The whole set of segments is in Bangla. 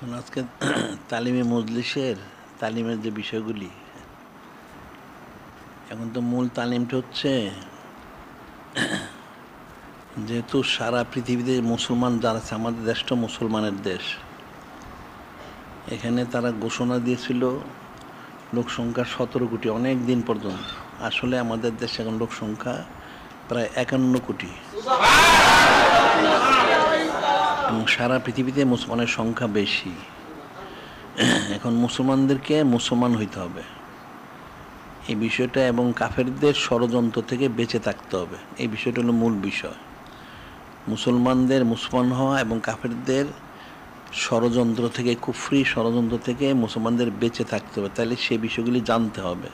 আজকে তালিমে মজলিসের তালিমের যে বিষয়গুলি, এখন তো মূল তালিমটা হচ্ছে, যেহেতু সারা পৃথিবীতে মুসলমান যারা আছে, আমাদের দেশটা মুসলমানের দেশ, এখানে তারা ঘোষণা দিয়েছিল লোক সংখ্যা 17 কোটি অনেক দিন পর্যন্ত। আসলে আমাদের দেশে এখন লোক সংখ্যা প্রায় 51 কোটি এবং সারা পৃথিবীতে মুসলমানের সংখ্যা বেশি। এখন মুসলমানদেরকে মুসলমান হইতে হবে এই বিষয়টা, এবং কাফেরদের ষড়যন্ত্র থেকে বেঁচে থাকতে হবে, এই বিষয়টা হলো মূল বিষয়। মুসলমানদের মুসলমান হওয়া এবং কাফেরদের ষড়যন্ত্র থেকে, কুফরি ষড়যন্ত্র থেকে মুসলমানদের বেঁচে থাকতে হবে। তাহলে সেই বিষয়গুলি জানতে হবে,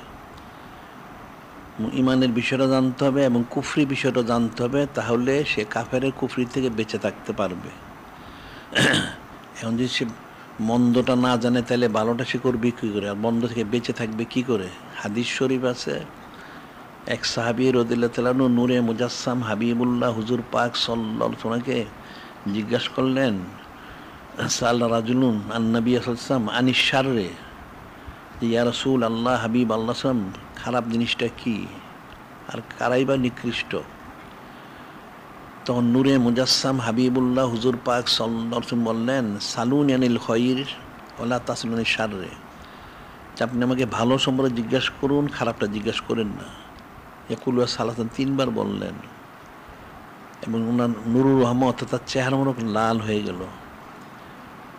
ইমানের বিষয়টা জানতে হবে এবং কুফরি বিষয়টা জানতে হবে, তাহলে সে কাফেরের কুফরি থেকে বেঁচে থাকতে পারবে। এখন যদি সে মন্দটা না জানে, তাহলে ভালোটা সে করবে কী করে, আর মন্দ থেকে বেঁচে থাকবে কি করে? হাদিস শরীফ আছে, এক সাহাবী রাদিয়াল্লাহু তাআলা আনহু নূরে মুজাসসাম হাবিবুল্লাহ হুজুর পাক সাল্লাল্লাহু আলাইহি ওয়াসাল্লামকে জিজ্ঞাসা করলেন, সাআলা রাজুলুন আন নবী সাল্লাল্লাহু আলাইহি ওয়াসাল্লাম আনিশ শাররে, ইয়া রাসূল আল্লাহ, হাবিব আল্লাহ সাল্লাম, খারাপ জিনিসটা কি আর কারাই বা নিকৃষ্ট? তখন নূরে মুজাসসাম হাবিবুল্লাহ হুজুর পাক সাল্লাল্লাহু আলাইহি ওয়াসাল্লাম বললেন, সালুনি আনিল খায়র ওয়ালা তাসলুনি শাররে, আপনি আমাকে ভালো সম্পর্কে জিজ্ঞাসা করুন, খারাপটা জিজ্ঞাসা করেন না। ইয়াকুলু সালাতান, 3 বার বললেন, এবং ওনার নুরুর রহমত, তার চেহারা মনে লাল হয়ে গেল।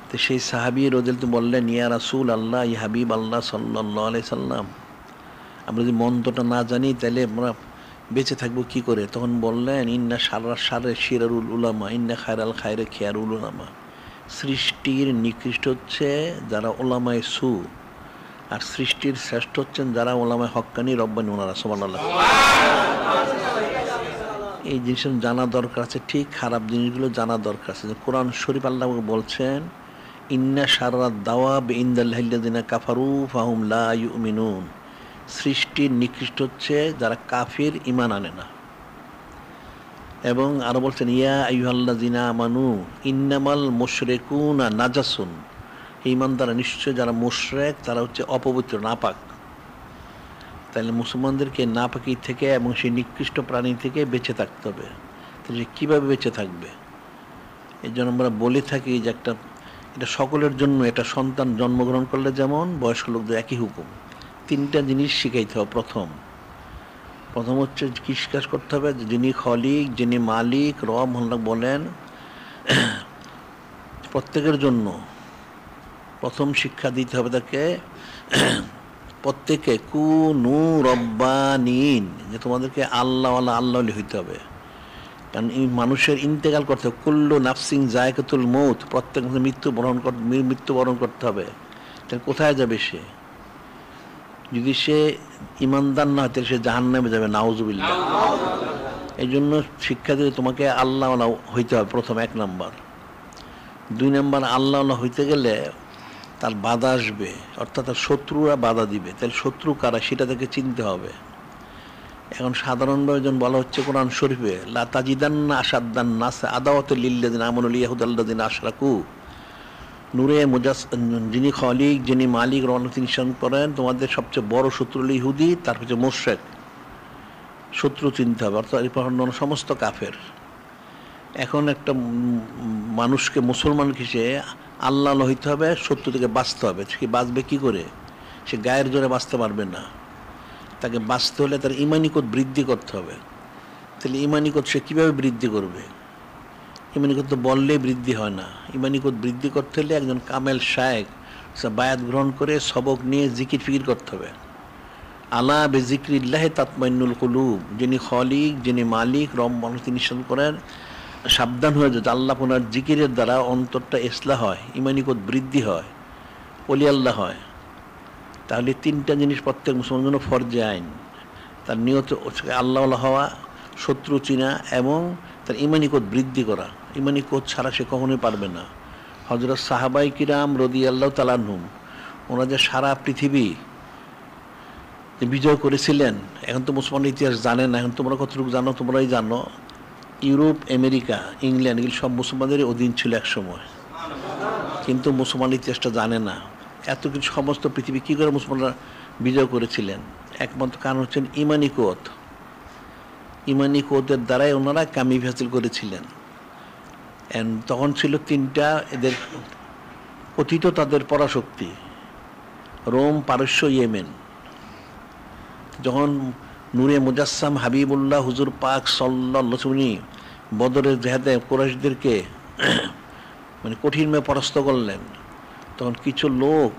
তো সেই সাহাবী রাদিয়াল্লাহু বললেন, ইয়া রাসূল আল্লাহ, ইয়া হাবিব আল্লাহ সাল্লাল্লাহু আলাইহি সাল্লাম, আমরা যদি মন্ত্রটা না জানি তাহলে আমরা বেঁচে থাকবো কি করে? তখন বললেন, ইন্না শাররে শিরারুল উলামা, ইন্না খায়রাল খায়রে খিয়ারুল উলামা, সৃষ্টির নিকৃষ্ট হচ্ছে যারা ওলামায়ে সু, আর সৃষ্টির শ্রেষ্ঠ হচ্ছেন যারা ওলামায়ে হক্কানি রব্বানি, ওনারা। সুবহানাল্লাহ। এই জিনিস জানা দরকার আছে, ঠিক খারাপ জিনিসগুলো জানা দরকার আছে। কোরআন শরীফ আল্লাহ বলছেন, ইন্না শাররাদ দাওয়াব ইনদাল্লাহিল্লাযিনা কাফারু ফাহুম লা ইউমিনুন, সৃষ্টির নিকৃষ্ট হচ্ছে যারা কাফির, ঈমান আনে না। এবং আরো বলছেন, ইয়া আইয়ুহাল্লাযিনা আমানু ইন্নামাল মুশরিকুনা নাজাসুন, ঈমানদার নিশ্চয় যারা মুশরিক তারা হচ্ছে অপবিত্র, নাপাক। তাহলে মুসলমানদেরকে নাপাকি থেকে এবং সেই নিকৃষ্ট প্রাণী থেকে বেঁচে থাকতে হবে। তাহলে কীভাবে বেঁচে থাকবে? এই জন্য আমরা বলে থাকি যে এটা সকলের জন্য, এটা সন্তান জন্মগ্রহণ করলে যেমন বয়স্ক লোকদের একই হুকুম। 3টা জিনিস শিখাইতে হবে। প্রথম হচ্ছে কৃষিকাজ করতে হবে, যিনি খলিক, যিনি মালিক, রব বলেন, প্রত্যেকের জন্য প্রথম শিক্ষা দিতে হবে তাকে, প্রত্যেকে কুনু রব্বানিন, যে তোমাদেরকে আল্লাহওয়ালা, আল্লাহওয়ালি হইতে হবে। কারণ এই মানুষের ইন্তেকাল করতে হবে, কুল্লু নাফসিন যায়কাতুল মউত, প্রত্যেক মৃত্যুবরণ করতে হবে। তাহলে কোথায় যাবে সে? যদি সে ইমানদার না হয় তাহলে সে জাহান্নামে যাবে, নাউজুবিল্লাহ। এই জন্য শিক্ষা দিয়ে তোমাকে আল্লাহওয়ালা হইতে হবে প্রথম, 1 নাম্বার। 2 নাম্বার, আল্লাহওয়ালা হইতে গেলে তার বাধা আসবে, অর্থাৎ তার শত্রুরা বাধা দিবে। তাহলে শত্রু কারা সেটা তাকে চিনতে হবে। এখন সাধারণভাবে যখন বলা হচ্ছে কোরআন শরীফে, লা তাজিদান্না আশাদ্দান নাস আদাওয়াতাল লিল্লাযিনা আমানুল ইয়াহুদাল্লাযিনা আশরাকু, নূরে যিনি খলিক, যিনি মালিক, তিনি করেন, তোমাদের সবচেয়ে বড় শত্রু হল ইহুদি, তার হচ্ছে মুশরিক। শত্রু চিনতে হবে, অর্থাৎ সমস্ত কাফের। এখন একটা মানুষকে, মুসলমানকে সে আল্লাহ হইতে হবে, শত্রু থেকে বাঁচতে হবে। সে বাঁচবে কি করে? সে গায়ের জোরে বাঁচতে পারবে না। তাকে বাঁচতে হলে তার ইমানিকত বৃদ্ধি করতে হবে। তাহলে ইমানিকত সে কীভাবে বৃদ্ধি করবে? ইমানিকত তো বললেই বৃদ্ধি হয় না। ইমানিকত বৃদ্ধি করতে হলে একজন কামেল শায়েখ বায়াত গ্রহণ করে সবক নিয়ে জিকির ফিকির করতে হবে। আলা বিযিকরিল্লাহি তাতমাইন্নুল কুলুব, যিনি খলিক, যিনি মালিক, তিনি করেন, সাবধান হয়ে যায়, আল্লাহ ওনার জিকিরের দ্বারা অন্তরটা ইসলাহ হয়, ইমানিকত বৃদ্ধি হয়, ওলি আল্লাহ হয়। তাহলে 3টা জিনিস প্রত্যেক মুসলমানের জন্য ফরজে আইন। তার নিয়ত আল্লাহওয়ালা হওয়া, শত্রু চিনা এবং তার ইমানিকত বৃদ্ধি করা। ইমানিকত ছাড়া সে কখনোই পারবে না। হযরত সাহাবায়ে কিরাম রাদিয়াল্লাহু তাআলা আনহুম, ওনারা যে সারা পৃথিবী বিজয় করেছিলেন, এখন তো মুসলমানের ইতিহাস জানে না। এখন তোমরা কতটুকু জানো? তোমরাই জানো। ইউরোপ, আমেরিকা, ইংল্যান্ড, এগুলি সব মুসলমানদের অধীন ছিল এক সময়। কিন্তু মুসলমান ইতিহাসটা জানে না। এত কিছু সমস্ত পৃথিবী কী করে মুসলমানরা বিজয় করেছিলেন? একমাত্র কারণ হচ্ছেন ইমানি কুওয়াত। ইমানি কুওয়াতের দ্বারাই ওনারা কামিয়াবি হাসিল করেছিলেন। তখন ছিল তিনটা এদের কথিত তাদের পরাশক্তি, রোম, পারস্য, ইয়েমেন। যখন নূরে মুজাসসাম হাবিবুল্লাহ হুজুর পাক সাল্লাল্লাহু আলাইহি ওয়াসাল্লাম বদরের জেহাদে কুরাইশদেরকে মানে কঠিনভাবে পরাস্ত করলেন, তখন কিছু লোক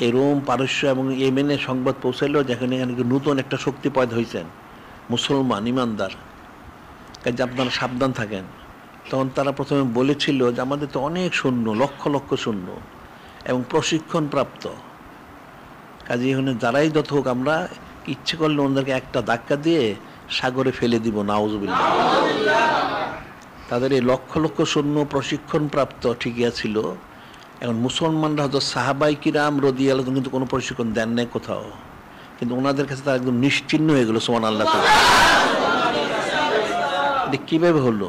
এই রোম, পারস্য এবং ইয়েমেনের সংবাদ পৌঁছাইল যেখানে এখানে নূতন একটা শক্তি পয়দা হয়েছেন, মুসলমান ইমানদার, কাজে আপনারা সাবধান থাকেন। তখন তারা প্রথমে বলেছিল যে আমাদের তো অনেক সৈন্য, লক্ষ লক্ষ সৈন্য এবং প্রশিক্ষণ প্রাপ্ত, কাজে এখানে যারাই যত হোক আমরা ইচ্ছে করলে ওনাদেরকে একটা ধাক্কা দিয়ে সাগরে ফেলে দিব, নাউজুবিল্লাহ। তাদের এই লক্ষ লক্ষ সৈন্য প্রশিক্ষণ প্রাপ্ত ঠিকই ছিল। এখন মুসলমানরা হয়তো সাহাবাই কিরাম রাদিয়াল্লাহু আনহুম কিন্তু কোনো প্রশিক্ষণ দেন নাই কোথাও, কিন্তু ওনাদের কাছে তারা একদম নিশ্চিহ্ন হয়ে গেল। সুবহানাল্লাহ। এটা কীভাবে হলো?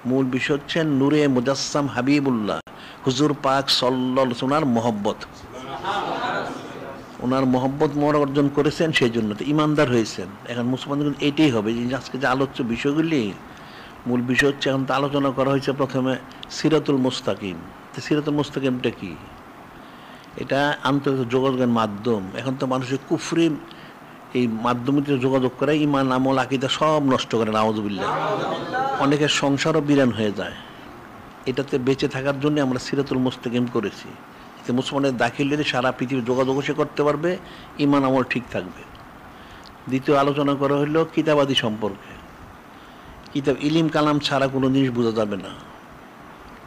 মূল বিষয় হচ্ছে নূরে মুজাসসাম হাবিবুল্লাহ হুজুর পাক সাল্লাল্লাহু আলাইহি ওয়াসাল্লাম মহব্বত, ওনার মহব্বত মোরা অর্জন করেছেন, সেই জন্য তো ইমানদার হয়েছেন। এখন মুসলমানদের এটাই হবে যে আজকে যে আলোচ্য বিষয়গুলি, মূল বিষয় হচ্ছে এখন তো আলোচনা করা হয়েছে প্রথমে সিরাতুল মুস্তাকিম। তো সিরাতুল মুস্তাকিমটা কি? এটা আন্তর্জাতিক যোগাযোগের মাধ্যম। এখন তো মানুষের কুফরি এই মাধ্যমিতে যোগাযোগ করে ইমান, আমল, আকীদা সব নষ্ট করে, নাউজুবিল্লাহ। অনেকের সংসারও বিরান হয়ে যায়। এটাতে বেঁচে থাকার জন্য আমরা সিরাতুল মুস্তাকিম করেছি। এতে মুসলমানের দাখিলের সারা পৃথিবীর যোগাযোগ সে করতে পারবে, ইমান আমল ঠিক থাকবে। দ্বিতীয় আলোচনা করা হলো কিতাবাদি সম্পর্কে। কিতাব ইলিম কালাম ছাড়া কোনো জিনিস বোঝা যাবে না।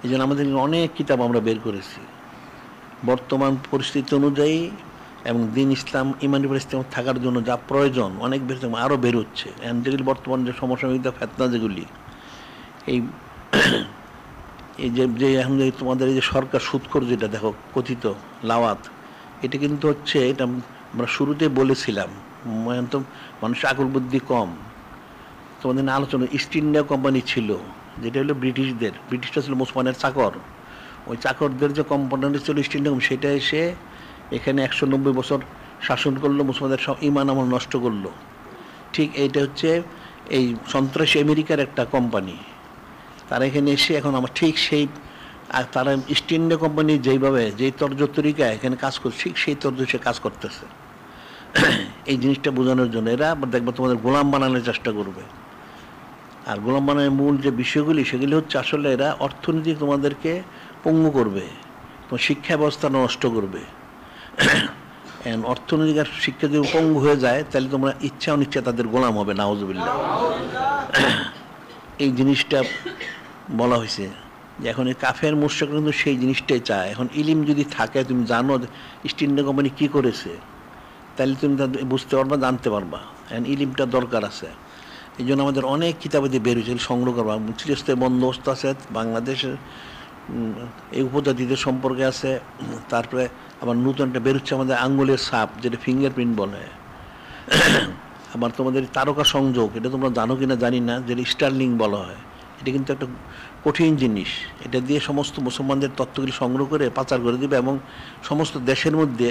এই জন্য আমাদের অনেক কিতাব আমরা বের করেছি বর্তমান পরিস্থিতি অনুযায়ী, এবং দিন ইসলাম, ইমানি ইসলাম থাকার জন্য যা প্রয়োজন অনেক বেশি আরও বের হচ্ছে। যেগুলি বর্তমান যে সমসাময়িক ফেতনা যেগুলি, এই এই যে এখন যে তোমাদের এই যে সরকার সুদখোর যেটা দেখো কথিত লাওয়াত, এটা কিন্তু হচ্ছে, এটা আমরা শুরুতে বলেছিলাম, তো মানুষের আকল বুদ্ধি কম। তোমাদের আলোচনা ইস্ট ইন্ডিয়া কোম্পানি ছিল, যেটা হলো ব্রিটিশদের, ব্রিটিশটা ছিল মুসলমানের চাকর। ওই চাকরদের যে কোম্পানিটা ছিল ইস্ট ইন্ডিয়া, সেটা এসে এখানে 190 বছর শাসন করলো, মুসলমানদের সব ইমান আমল নষ্ট করলো। ঠিক এইটা হচ্ছে এই সন্ত্রাসী আমেরিকার একটা কোম্পানি, তারা এখানে এসে এখন আমার ঠিক সেই, আর তারা ইস্ট ইন্ডিয়া কোম্পানি যেইভাবে যেই তর্জতরিকা এখানে কাজ করছে, ঠিক সেই তর্জ সে কাজ করতেছে। এই জিনিসটা বোঝানোর জন্য এরা আবার দেখবো তোমাদের গোলাম বানানোর চেষ্টা করবে। আর গোলাম বানানোর মূল যে বিষয়গুলি, সেগুলি হচ্ছে আসলে এরা অর্থনীতি তোমাদেরকে পঙ্গু করবে, তোমার শিক্ষা ব্যবস্থা নষ্ট করবে। অর্থনৈতিক আর শিক্ষা যদি পঙ্গু হয়ে যায়, তাহলে তোমরা ইচ্ছা অনিচ্ছা তাদের গোলাম হবে, নাউজুবিল্লাহ। এই জিনিসটা বলা হয়েছে যে এখন এই কাফের মুশরিক কিন্তু সেই জিনিসটাই চায়। এখন ইলিম যদি থাকে, তুমি জানো ইস্ট ইন্ডিয়া কোম্পানি কী করেছে, তাহলে তুমি বুঝতে পারবা, জানতে পারবা। এখন ইলিমটা দরকার আছে। এই জন্য আমাদের অনেক কিতাবাদি বের হয়েছে, সংগ্রহ করবা। চিরস্থায়ী বন্দোবস্ত আছে বাংলাদেশের, এই উপজাতিদের সম্পর্কে আছে। তারপরে আবার নতুনটা বেরোচ্ছে আমাদের আঙ্গুলের ছাপ, যেটা ফিঙ্গারপ্রিন্ট বলে। আবার তোমাদের তারকা সংযোগ, এটা তোমরা জানো কিনা জানি না, যেটা স্টারলিং বলা হয়। এটা কিন্তু একটা কঠিন জিনিস। এটা দিয়ে সমস্ত মুসলমানদের তথ্যগুলি সংগ্রহ করে পাচার করে দেবে এবং সমস্ত দেশের মধ্যে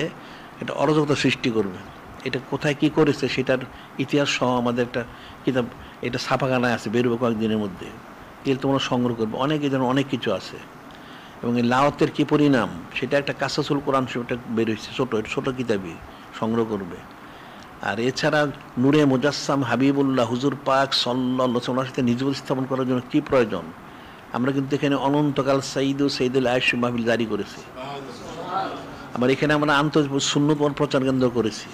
এটা অরাজকতা সৃষ্টি করবে। এটা কোথায় কি করেছে সেটার ইতিহাস সহ আমাদের একটা কিতাব, এটা ছাপাখানায় আছে, বেরোবে কয়েকদিনের মধ্যে। এর তোমরা সংগ্রহ করবে, অনেক এই ধরনের অনেক কিছু আছে। এবং এই লাওয়াতের কী পরিণাম, সেটা একটা কাসাসুল কোরআন, সেটা বের হয়েছে, ছোটো কিতাবই সংগ্রহ করবে। আর এছাড়া নূরে মুজাসসাম হাবিবুল্লাহ হুজুর পাক সাল্লাল্লাহু আলাইহি ওয়াসাল্লামের সাথে নিজবুল স্থাপন করার জন্য কী প্রয়োজন, আমরা কিন্তু এখানে অনন্তকাল সঈদুল আয়েশ মাহফিল জারি করেছি। আবার এখানে আমরা সুন্নত প্রচার কেন্দ্র করেছি।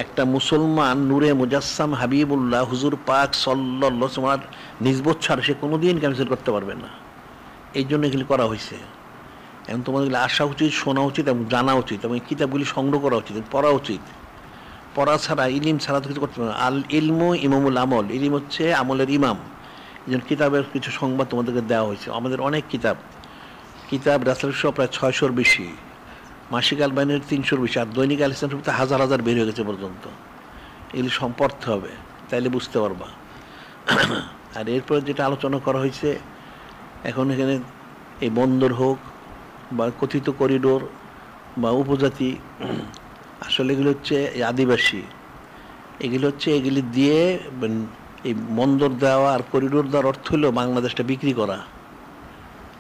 একটা মুসলমান নূরে মুজাসসাম হাবিবুল্লাহ হুজুর পাক সাল্লাল্লাহু আলাইহি ওয়াসাল্লামের নিসবত ছাড়া সে কোনোদিন ক্যান্সেল করতে পারবে না। এই জন্য এগুলি করা হয়েছে। এবং তোমাদের আসা উচিত, শোনা উচিত এবং জানা উচিত, এবং কিতাবগুলি সংগ্রহ করা উচিত, পড়া উচিত। পড়া ছাড়া, ইলিম ছাড়া তো কিছু করতে পারবে না। আল ইলমু ইমামুল আমল, ইলিম হচ্ছে আমলের ইমাম। এই জন্য কিতাবের কিছু সংবাদ তোমাদেরকে দেওয়া হয়েছে। আমাদের অনেক কিতাব রাসূলের সহ প্রায় 600-র বেশি, মাসিক আল বাইনের 300-র বেশি, আর দৈনিক আল ইসলাম সবতে হাজার হাজার বের হয়ে গেছে পর্যন্ত। এগুলি পড়তে হবে, তাইলে বুঝতে পারবা। আর এরপরে যেটা আলোচনা করা হয়েছে, এখন এখানে এই বন্দর হোক, বা কথিত করিডোর বা উপজাতি, আসলে এগুলো হচ্ছে আদিবাসী। এগুলি দিয়ে এই বন্দর দেওয়া আর করিডোর দেওয়ার অর্থ হলো বাংলাদেশটা বিক্রি করা।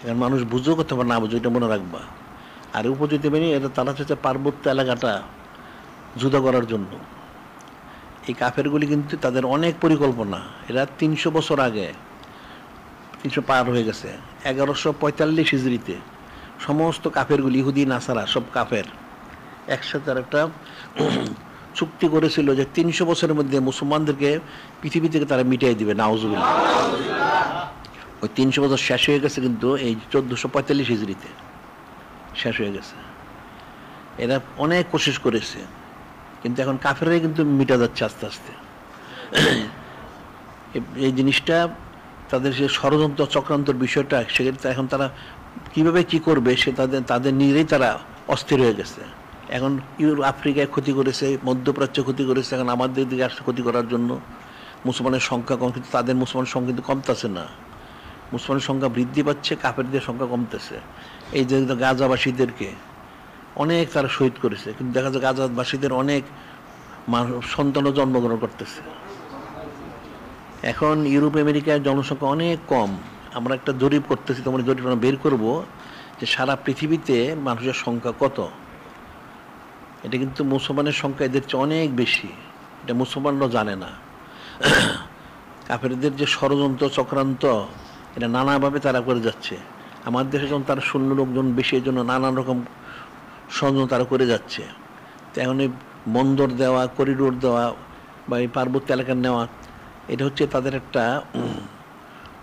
এখন মানুষ বুঝেও করতে পারে না বুঝো, এটা মনে রাখবা। আর উপজাতি মানে এটা তারা হচ্ছে পার্বত্য এলাকাটা জুদা করার জন্য। এই কাফেরগুলি কিন্তু তাদের অনেক পরিকল্পনা। এরা 300 বছর আগে, 300 পার হয়ে গেছে, 1145 হিজরিতে সমস্ত কাফেরগুলি, ইহুদি নাসারা সব কাফের একসাথে আর একটা চুক্তি করেছিল যে 300 বছরের মধ্যে মুসলমানদেরকে পৃথিবী থেকে তারা মিটিয়ে দিবে। নাউজুবিল্লাহ। ওই 300 বছর শেষ হয়ে গেছে কিন্তু এই 1445 হিজরিতে শেষ হয়ে গেছে। এরা অনেক কোশিশ করেছে, কিন্তু এখন কাফেররাই কিন্তু মিটা যাচ্ছে আস্তে আস্তে। এই জিনিসটা তাদের যে ষড়যন্ত্র চক্রান্তর বিষয়টা, সেক্ষেত্রে এখন তারা কিভাবে কি করবে সে তাদের নিজেই তারা অস্থির হয়ে গেছে। এখন আফ্রিকায় ক্ষতি করেছে, মধ্যপ্রাচ্যে ক্ষতি করেছে, এখন আমাদের দিকে আসছে ক্ষতি করার জন্য। মুসলমানের সংখ্যা কম, কিন্তু তাদের মুসলমানের সংখ্যা কিন্তু কমতেছে না। মুসলমানের সংখ্যা বৃদ্ধি পাচ্ছে, কাফেরদের সংখ্যা কমতেছে। এই যে গাজাবাসীদেরকে অনেক তারা শহীদ করেছে, কিন্তু দেখা যায় গাজাবাসীদের অনেক সন্তানও জন্মগ্রহণ করতেছে। এখন ইউরোপ আমেরিকার জনসংখ্যা অনেক কম। আমরা একটা জরিপ করতেছি, তোমার জরিপ আমরা বের করব যে সারা পৃথিবীতে মানুষের সংখ্যা কত। এটা কিন্তু মুসলমানের সংখ্যা এদের চেয়ে অনেক বেশি, এটা মুসলমানরাও জানে না। কাফেরদের যে ষড়যন্ত্র চক্রান্ত, এটা নানাভাবে তারা করে যাচ্ছে। আমাদের দেশে যখন তারা 16 লোকজন বেশি, এই জন্য নানান রকম ষড়যন্ত্র তারা করে যাচ্ছে। তো এখন এই বন্দর দেওয়া, করিডোর দেওয়া বা এই পার্বত্য এলাকা নেওয়া, এটা হচ্ছে তাদের একটা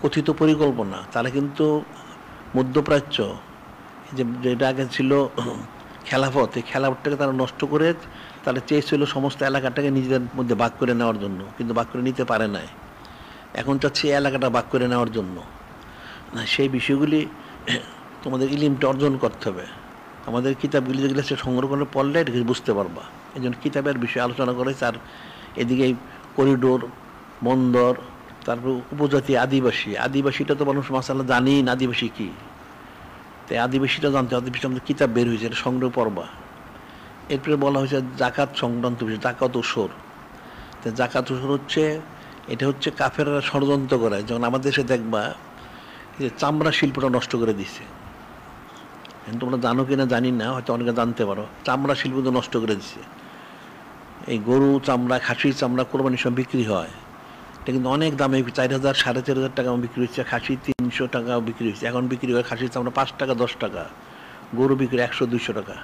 কথিত পরিকল্পনা। তারা কিন্তু মধ্যপ্রাচ্য যেটা আগে ছিল খেলাফত, এই খেলাফতটাকে তারা নষ্ট করে তারা চেয়েছিল সমস্ত এলাকাটাকে নিজেদের মধ্যে ভাগ করে নেওয়ার জন্য, কিন্তু ভাগ করে নিতে পারে নাই। এখন চাচ্ছে এই এলাকাটা ভাগ করে নেওয়ার জন্য। না, সেই বিষয়গুলি তোমাদের ইলিমটা অর্জন করতে হবে। আমাদের কিতাবগুলি যেগুলো সে সংগ্রহ করে পড়লে এটা বুঝতে পারবা। এই জন্য কিতাবের বিষয়ে আলোচনা করেছে। আর এদিকে করিডোর, বন্দর, তারপর উপজাতি, আদিবাসীটা তো মানুষ মাসাল্লাহ জানেই না আদিবাসী কী। তাই আদিবাসীটা জানতে, আদিবাসী আমাদের কিতাব বের হয়েছে, এটা সংগ্রহ পড়বা। এরপরে বলা হয়েছে জাকাত সংক্রান্ত বিষয়, জাকাত ওসর। তো জাকাত ওসর হচ্ছে, এটা হচ্ছে কাফেররা ষড়যন্ত্র করে। যেমন আমাদের দেশে দেখবা যে চামড়া শিল্পটা নষ্ট করে দিছে। তোমরা জানো কিনা জানি না, হয়তো অনেকে জানতে পারো। চামড়া শিল্প তো নষ্ট করে দিছে। এই গরু চামড়া, খাসির চামড়া কোরবানির সময় বিক্রি হয়, এটা কিন্তু অনেক দামে, 4,000 4,500 টাকা বিক্রি হচ্ছে। খাসি 300 টাকা বিক্রি হচ্ছে। এখন বিক্রি হয় খাসির চামড়া 5 টাকা 10 টাকা, গরু বিক্রি 100-200 টাকা।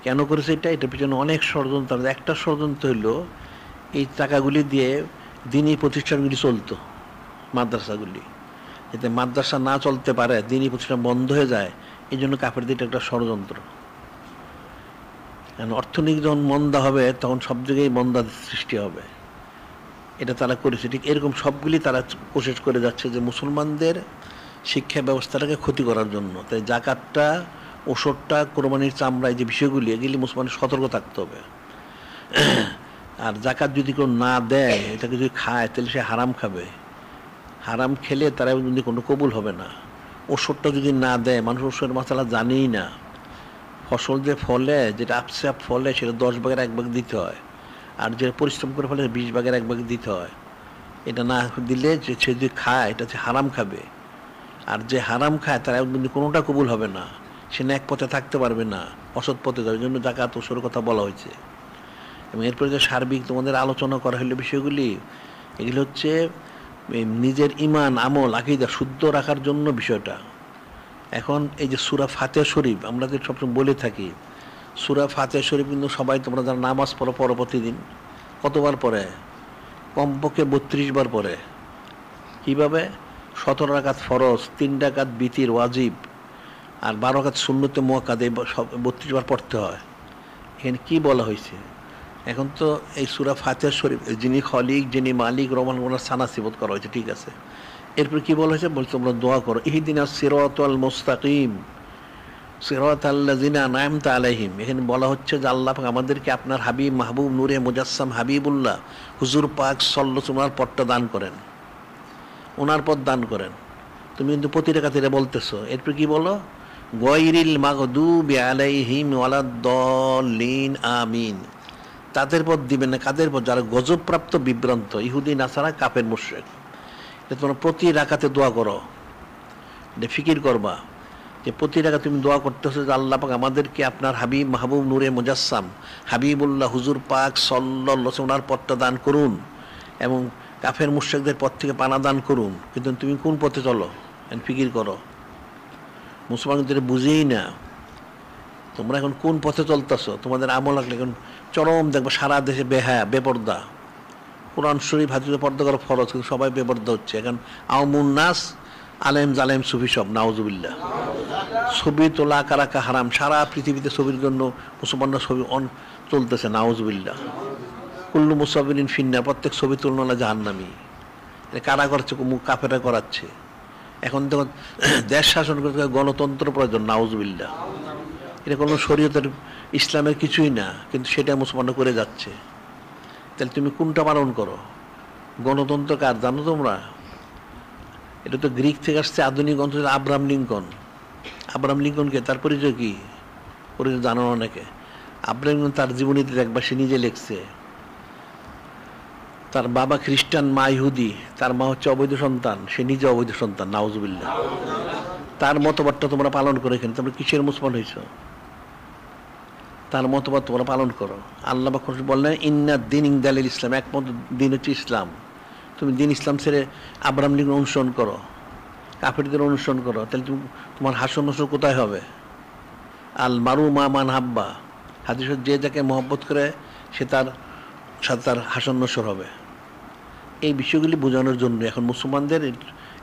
কেন করেছে এটা? এটার পিছনে অনেক ষড়যন্ত্র। একটা ষড়যন্ত্র হইল এই টাকাগুলি দিয়ে দিনী প্রতিষ্ঠানগুলি চলতো, মাদ্রাসাগুলি। যাতে মাদ্রাসা না চলতে পারে, দিনী প্রতিষ্ঠান বন্ধ হয়ে যায়, এই জন্য কাফেরদের একটা ষড়যন্ত্র। কারণ অর্থনীতি যখন মন্দা হবে, তখন সব জায়গায় মন্দা সৃষ্টি হবে। এটা তারা করেছে। ঠিক এরকম সবগুলি তারা কোশিশ করে যাচ্ছে যে মুসলমানদের শিক্ষা ব্যবস্থাটাকে ক্ষতি করার জন্য। তাই জাকাতটা, ওষুধটা, কোরবানির চামড়া, এই যে বিষয়গুলি, এগুলি মুসলমানের সতর্ক থাকতে হবে। আর জাকাত যদি কেউ না দেয়, এটাকে যদি খায়, তাহলে সে হারাম খাবে। হারাম খেলে তারা যদি কোনো কবুল হবে না। ওষুধটা যদি না দেয়, মানুষ ওষুধের মশলা জানেই না। ফসল যে ফলে, যেটা আপসে আপ ফলে, সেটা 10 ভাগের 1 ভাগ দিতে হয়। আর যে পরিশ্রম করে ফলে 20 ভাগের 1 ভাগ দিতে হয়। এটা না দিলে যে সে যে খায়, এটা হচ্ছে হারাম খাবে। আর যে হারাম খায়, তারা কিন্তু কোনোটা কবুল হবে না। সে ন্যাক পথে থাকতে পারবে না, অসৎ পথে যাবে। এই জন্য জাকাত ওষুধের কথা বলা হয়েছে। এবং এরপরে যে সার্বিক তোমাদের আলোচনা করা হলো বিষয়গুলি, এগুলো হচ্ছে নিজের ইমান, আমল, আকীদা শুদ্ধ রাখার জন্য বিষয়টা। এখন এই যে সূরা ফাতিহা শরীফ, আমরা যে সবসময় বলে থাকি, সূরা ফাতিহা শরীফ কিন্তু সবাই, তোমরা যারা নামাজ পড়ো পরবর্তী দিন, কতবার পড়ে? কমপক্ষে 32 বার পড়ে। কীভাবে? 17 রাকাত ফরজ, 3 রাকাত বিতির ওয়াজিব, আর 12 রাকাত সুন্নতে মুআক্কাদা, 32 বার পড়তে হয়। এখানে কি বলা হয়েছে? এখন তো এই সূরা ফাতিহা শরীফ, যিনি খলিক, যিনি মালিক, রহমান, ওনার সানা সিবত করা হয়েছে, ঠিক আছে। এরপর কি বলা হয়েছে? বলছে তোমরা দোয়া করো, ইহদিনাস সিরাতাল মুস্তাকিম সিরাতাল্লাযিনা আন'আমতা আলাইহিম। এখানে বলা হচ্ছে যে আল্লাহ পাক আমাদেরকে আপনার হাবিব, মাহবুব, নূরে মুজাসসাম হাবিবুল্লাহ হুজুর পাক সাল্লাল্লাহু আলাইহি ওনার পথটা দান করেন, ওনার পথ দান করেন। তুমি কিন্তু প্রতি রাকাতে এটা বলতেছো। এরপর কি বলো? গায়রিল মাগদুবি আলাইহিম ওয়ালাদ-দাল্লিন আমিন। তাদের পথ দিবেন না, কাদের পথ? যারা গজবপ্রাপ্ত বিভ্রান্ত ইহুদি নাসারা কাফের মুশরিক। এটা তোমরা প্রতি রাকাতে দোয়া করো, এটা ফিকির করবা যে প্রতি রাকাতে তুমি দোয়া করতেছো যে আল্লাহ পাক আমাদেরকে আপনার হাবিব মাহবুব নূরে মুজাসসাম হাবিবুল্লাহ হুজুর পাক সাল্লাল্লাহু আলাইহি ওয়াসাল্লাম ওনার পথটা দান করুন এবং কাফের মুশরিকদের পথ থেকে পানা দান করুন। কিন্তু তুমি কোন পথে চলো ফিকির করো। মুসলমানদের বুঝেই না তোমরা এখন কোন পথে চলতেছো। তোমাদের আমল লাগলে এখন চরম দেখবো সারা দেশে বেহায়া বেপর্দা। কোরআন শরীফ হাদিসে পর্দা করা ফরজ, কিন্তু সবাই বেপর্দা হচ্ছে এখন। আওমুন নাস আলেম জালেম সুফি সব, নাউজুবিল্লাহ। ছবি তোলা কারাকা হারাম, সারা পৃথিবীতে ছবির জন্য মুসলমানরা ছবি চলতেছে, নাউজুবিল্লাহ। কুল্লু মুসাফিরিন ফিন্নার, প্রত্যেক ছবি তুলনা জাহান্নামী। কারা করছে? কাফেরা করাচ্ছে। এখন দেখুন দেশ শাসন করতে গণতন্ত্র প্রয়োজন, নাউজুবিল্লাহ। এটা কোনো শরীয়তের ইসলামের কিছুই না, কিন্তু সেটা মুসলমানরা করে যাচ্ছে। তাহলে তুমি কোনটা পালন করো? গণতন্ত্র কার জানো তোমরা? এটা তো গ্রিক থেকে আসছে, আধুনিক অঞ্চল। Abraham Lincoln. আব্রাহাম লিঙ্কনকে তার পরিচয় কি? পরিচয় জানো অনেকে। আব্রাহাম লিঙ্কন তার জীবনীতে একবার সে নিজে লিখছে, তার বাবা খ্রিস্টান, মা ইহুদি, তার মা হচ্ছে অবৈধ সন্তান, সে নিজে অবৈধ সন্তান, নাউজুবিল্লাহ। তার মতবাদটা তোমরা পালন করো, এখানে তোমরা কিসের মুসলমান হয়েছ? তার মতবাদ তোমরা পালন করো। আল্লাহ পাক বললেন ইন্না দ্বীন ইনদালিল ইসলাম, একমাত্র দিন হচ্ছে ইসলাম। তুমি দিন ইসলাম ছেড়ে আব্রাহাম লিঙ্কন অনুসরণ করো, কাফেরদের অনুসরণ করো, তাহলে তুমি তোমার হাসন নসর কোথায় হবে? আল মারু মা মান হাব্বা, হাদিস যে যাকে মহব্বত করে সে তার সাথে তার হাসন নসর হবে। এই বিষয়গুলি বোঝানোর জন্য এখন মুসলমানদের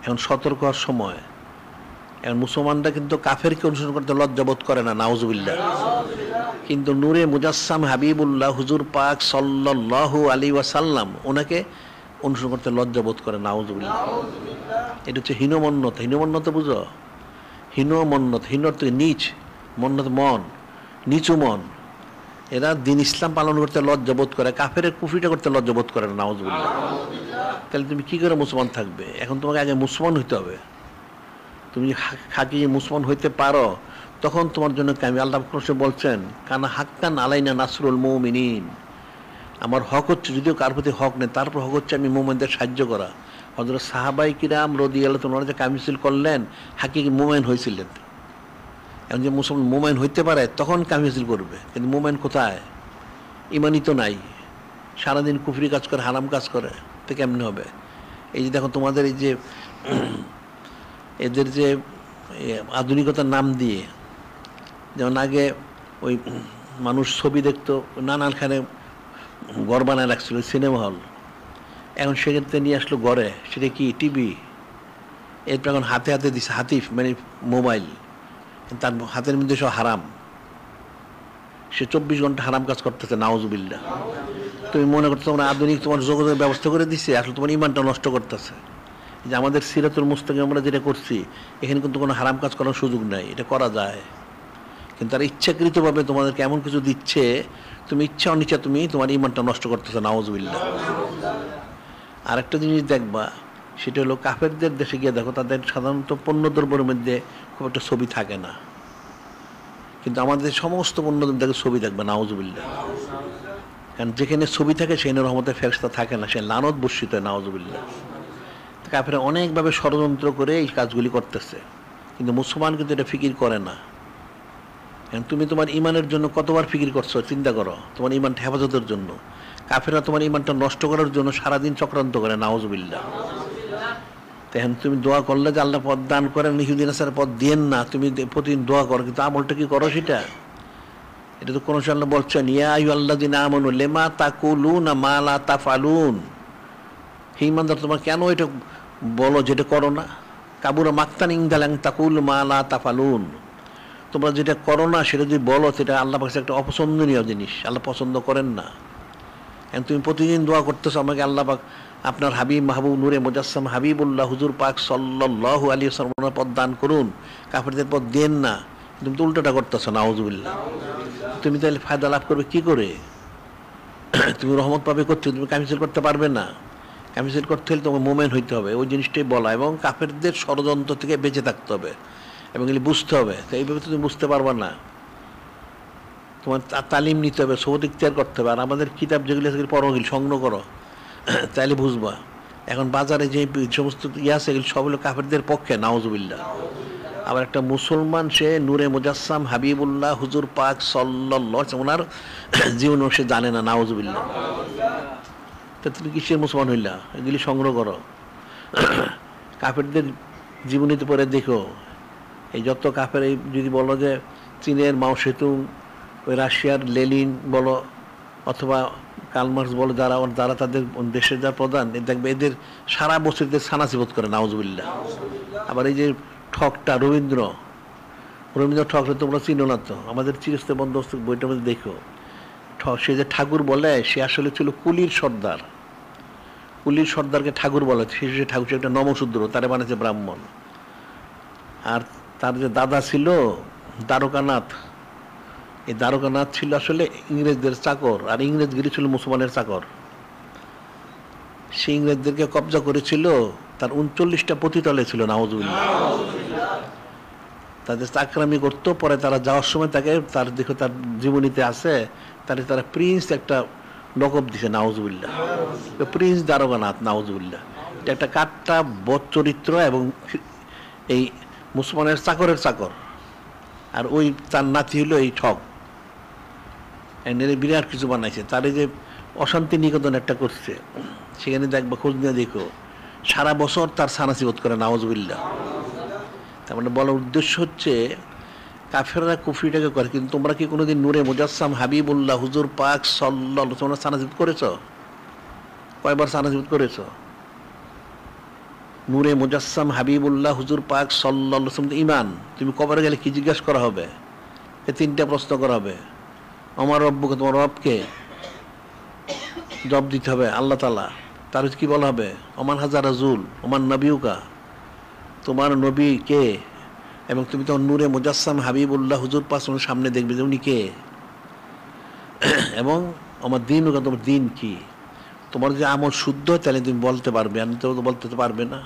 এখন সতর্ক হওয়ার সময়। এখন মুসলমানরা কিন্তু কাফেরকে অনুসরণ করতে লজ্জাবোধ করে না, নাউজুবিল্লাহ। কিন্তু নূরে মুজাসসাম হাবিবুল্লাহ হুজুর পাক সাল্লাল্লাহু আলাইহি ওয়াসাল্লাম ওনাকে অনুসরণ করতে লজ্জাবোধ করে, নাউজুবিল্লাহ। এটা হচ্ছে হীনমন্যতা। হীনমন্যতা বুঝো? হীনমন্যতা, হীনর থেকে নিচ, মন্যত মন, নিচু মন। এরা দিন ইসলাম পালন করতে লজ্জাবোধ করে, কাফের কুফরিটা করতে লজ্জাবোধ করে না, নাউজুবিল্লাহ। তাহলে তুমি কি করে মুসলমান থাকবে? এখন তোমাকে আগে মুসলমান হইতে হবে। তুমি খাকি মুসলমান হইতে পারো, তখন তোমার জন্য কামি। আল্লাহ বলছেন কানা হাক্কান আলাইনা নাসরুল মুমিনিন, আমার হক হচ্ছে, যদিও কার প্রতি হক নেই, তারপর হক হচ্ছে আমি মুমিনদের সাহায্য করা। হযরত সাহাবাই কিরাম রাদিয়াল্লাহু তাআলা ওনারা যে কামিল করলেন, হাকিকি মুমিন হয়েছিলেন। এখন যে মুসলমান মুমিন হইতে পারে তখন কামিল করবে, কিন্তু মুমিন কোথায়? ইমানই তো নাই, সারাদিন কুফরি কাজ করে, হারাম কাজ করে, তো কেমনি হবে? এই যে দেখো তোমাদের এই যে এদের যে আধুনিকতার নাম দিয়ে, যেমন আগে ওই মানুষ ছবি দেখতো, নানানখানে ঘর বানায় রাখছিল সিনেমা হল, এখন সেক্ষেত্রে নিয়ে আসলো ঘরে, সেটা কি টিভি। এরপর এখন হাতে হাতে দিচ্ছে হাতিফ, মানে মোবাইল, তার হাতের মধ্যে সব হারাম। সে 24 ঘন্টা হারাম কাজ করতেছে, নাউজুবিল্লাহ। তুমি মনে করছো তোমরা আধুনিক তোমার যোগাযোগের ব্যবস্থা করে দিচ্ছে, আসলে তোমার ইমানটা নষ্ট করতেছে। যে আমাদের সিরাতুল মুস্তাকিম আমরা যেটা করছি, এখানে কিন্তু কোনো হারাম কাজ করার সুযোগ নাই, এটা করা যায়। কিন্তু তারা ইচ্ছাকৃতভাবে তোমাদেরকে এমন কিছু দিচ্ছে, তুমি ইচ্ছা অনিচ্ছা তুমি তোমার ইমানটা নষ্ট করতেছো, নাউজুবিল্লাহ। আর একটা জিনিস দেখবা, সেটা হলো কাফেরদের দেশে গিয়ে দেখো তাদের সাধারণত পণ্যদ্রব্যের মধ্যে খুব একটা ছবি থাকে না, কিন্তু আমাদের সমস্ত পণ্যদ্রব্যের ছবি দেখবে, নাউজুবিল্লাহ। কারণ যেখানে ছবি থাকে সেখানে রহমতের ফেরেশতা থাকে না, সে লানত বর্ষিত হয়, নাউজুবিল্লাহ। কাফেররা অনেকভাবে ষড়যন্ত্র করে এই কাজগুলি করতেছে, কিন্তু মুসলমান কিন্তু এটা ফিকির করে না। তুমি তোমার ইমানের জন্য কতবার ফিকির করছো, চিন্তা করো, তোমার ইমানটা হেফাজতের জন্য। কাফেররা তোমার ইমানটা নষ্ট করার জন্য সারাদিন চক্রান্ত করে, নাউজুবিল্লাহ। তখন তুমি দোয়া করলে যে আল্লাহ পথ দান করেন, ইহুদিন আসার পথ দিয়েন না, তুমি প্রতিদিন দোয়া করো, কিন্তু আমলটা কি করো সেটা? এটা তো কোনো আল্লাহ বলছেন ইয়া আইয়ুহাল্লাযীনা আমানু লিমা তাকুলুনা মা লা তাফআলুন, হে ইমানদার তোমরা কেন এটা বলো যেটা করো না? কাবুরা মাক্তান ইনদালাং তাকুল মা লা তাফআলুন, তোমরা যেটা করো না সেটা যদি বলো, সেটা আল্লাহ পাকের একটা অপছন্দনীয় জিনিস, আল্লাহ পছন্দ করেন না। এখন তুমি প্রতিদিন দোয়া করতেছো আমাকে আল্লাহ পাক আপনার হাবিব মাহবুব নূরে মুজাসসাম হাবিবুল্লাহ হুজুর পাক সাল্লাল্লাহু আলাইহি ওয়াসাল্লাম পথ দান করুন, কাফেরদের পথ দেন না, তুমি তো উল্টোটা করতেছো, নাউজুবিল্লাহ। তুমি তাহলে ফায়দা লাভ করবে কি করে? তুমি রহমত পাবে করতে, তুমি কামিল করতে পারবে না। কামিল করতে হলে তোমার মুমিন হইতে হবে, ওই জিনিসটাই বলা, এবং কাফেরদের ষড়যন্ত্র থেকে বেঁচে থাকতে হবে। এবং এগুলি বুঝতে হবে। তো এইভাবে তো তুমি বুঝতে পারবা না, তোমার তালিম নিতে হবে, সবুত ইখতিয়ার করতে হবে। আর আমাদের কিতাব যেগুলি আছে পড়ো, এগুলি সংগ্রহ করো, তাইলে বুঝবা। এখন বাজারে যে সমস্ত আছে এগুলি সব হলো কাফেরদের পক্ষে, নাউজুবিল্লাহ। আবার একটা মুসলমান, সে নূরে মুজাসসাম হাবিবুল্লাহ হুজুর পাক সাল্লাল্লাহু, ওনার জীবন সে জানে না, নাউজুবিল্লাহ। তা তুমি কিসের মুসলমান হইলা? এগুলি সংগ্রহ করো। কাফেরদের জীবনীতে পরে দেখো, এই যত কাফের, এই যদি বলো যে চীনের মাও সেতুং, ওই রাশিয়ার লেনিন বলো, অথবা কার্ল মার্কস বলো, যারা তাদের দেশের যা প্রধান, দেখবে এদের সারা বছর এদের ছানাচিবোধ করে, নাউজুবিল্লাহ। আবার এই যে ঠকটা, রবীন্দ্র ঠকটা তোমরা চিনো না তো, আমাদের চিরস্থায়ী বন্দোবস্ত বইটার মধ্যে দেখো, সে যে ঠাকুর বলে, সে আসলে ছিল কুলির সর্দার। কুলির সর্দারকে ঠাকুর বলে, সে ঠাকুর একটা নমশূদ্র, তারে বানিয়েছে ব্রাহ্মণ। আর তার যে দাদা ছিল দ্বারকানাথ, এই দ্বারকানাথ ছিল আসলে ইংরেজদের চাকর, আর ইংরেজগিরি ছিল মুসলমানের চাকর। সে ইংরেজদেরকে কবজা করেছিল, তার 39টা পতিতলে ছিল, নাউজুবিল্লাহ। তাদের চাকরামি করতো, পরে তারা যাওয়ার সময় তাকে, তার দেখো তার জীবনীতে আছে, তারা প্রিন্স একটা লকব দিছে, নাউজুবিল্লাহ। প্রিন্স দ্বারকানাথ, নাউজুবিল্লাহ। এটা একটা কাট্টা বদ চরিত্র, এবং এই মুসলমানের চাকরের চাকর। আর ওই তার নাতি হলো এই ঠক, বিরাট কিছু বানাইছে। তার যে অশান্তি নিকেতন একটা করছে, সেখানে দেখবা, খোঁজ নিয়ে দেখো, সারা বছর তার ছানাচিবোধ করে, নাউজুবিল্লাহ। তার মানে বলার উদ্দেশ্য হচ্ছে, কাফেররা কুফরিটাকে করে, কিন্তু তোমরা কি কোনোদিন নূরে মুজাসসাম হাবিবুল্লাহ হুজুর পাক সাল্লাল্লাহু, তোমরা ছানাচিবোধ করেছ? কয়বার ছানাচিবোধ করেছ? নূরে মুজাসসাম হাবিবুল্লাহ হুজুর পাক সাল্লাল্লাহু ইমান, তুমি কবরে গেলে কি জিজ্ঞাসা করা হবে? এ 3টা প্রশ্ন করা হবে। আমার রব্বুকে, তোমার রবকে জবাব দিতে হবে, আল্লাহ তাআলা। তার কি বলা হবে? ওমান হাজা রাজুল, ওমান নবিউকা, তোমার নবী কে? এবং তুমি তো নূরে মুজাসসাম হাবিবুল্লাহ হুজুর পাক সামনে দেখবে যে উনি কে। এবং আমার দিন, তোমার দিন কি? তোমার যে আমল শুদ্ধ, তাহলে তুমি বলতে পারবে, আমি তো বলতে তো পারবে না।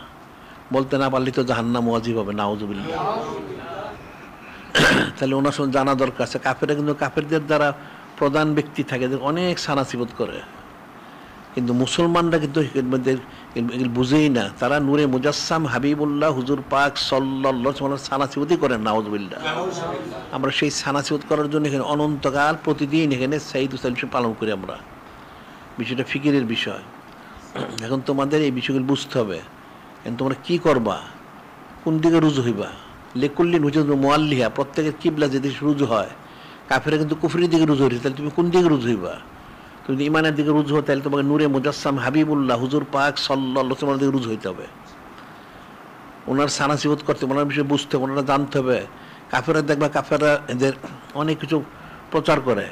বলতে না পারলে তো জাহান্নাম ওয়াজিব হবে, নাউজুবিল্লাহ। তাহলে ওনার সঙ্গে জানা দরকার আছে। কাফেররা কিন্তু কাফেরদের দ্বারা প্রধান ব্যক্তি থাকে, অনেক ছানাচিবোধ করে, কিন্তু মুসলমানরা কিন্তু বুঝেই না। তারা নূরে মুজাসসাম হাবিবুল্লাহ হুজুর পাক সাল্লাল্লাহু ছানাচিবোধই করেন, নাউজুবিল্লাহ। আমরা সেই ছানাচিবোধ করার জন্য এখানে অনন্তকাল প্রতিদিন এখানে সাইদ হুসাইন পালন করি আমরা। বিষয়টা ফিকিরের বিষয়। এখন তোমাদের এই বিষয়গুলো বুঝতে হবে। এখন তোমরা কি করবা, কোন দিকে রুজু হইবা? লেকুল্লিন হুজুর মুআল্লিহা, প্রত্যেকের কিবলা যেদিকে রুজু হয়। কাফেরা কিন্তু কুফরির দিকে রুজু হয়েছে, তাহলে তুমি কোন দিকে রুজু হইবা? তুমি যদি ইমানের দিকে রুজু হো, তাহলে তোমাকে নূরে মুজাসসাম হাবিবুল্লাহ হুজুর পাক সাল্লাল্লাহু আলাইহি দিকে রুজু হইতে হবে। ওনার ছানাচিবোধ করতে, ওনার বিষয়ে বুঝতে হবে, ওনারা জানতে হবে। কাফেরা দেখবা, কাফেরা এদের অনেক কিছু প্রচার করে,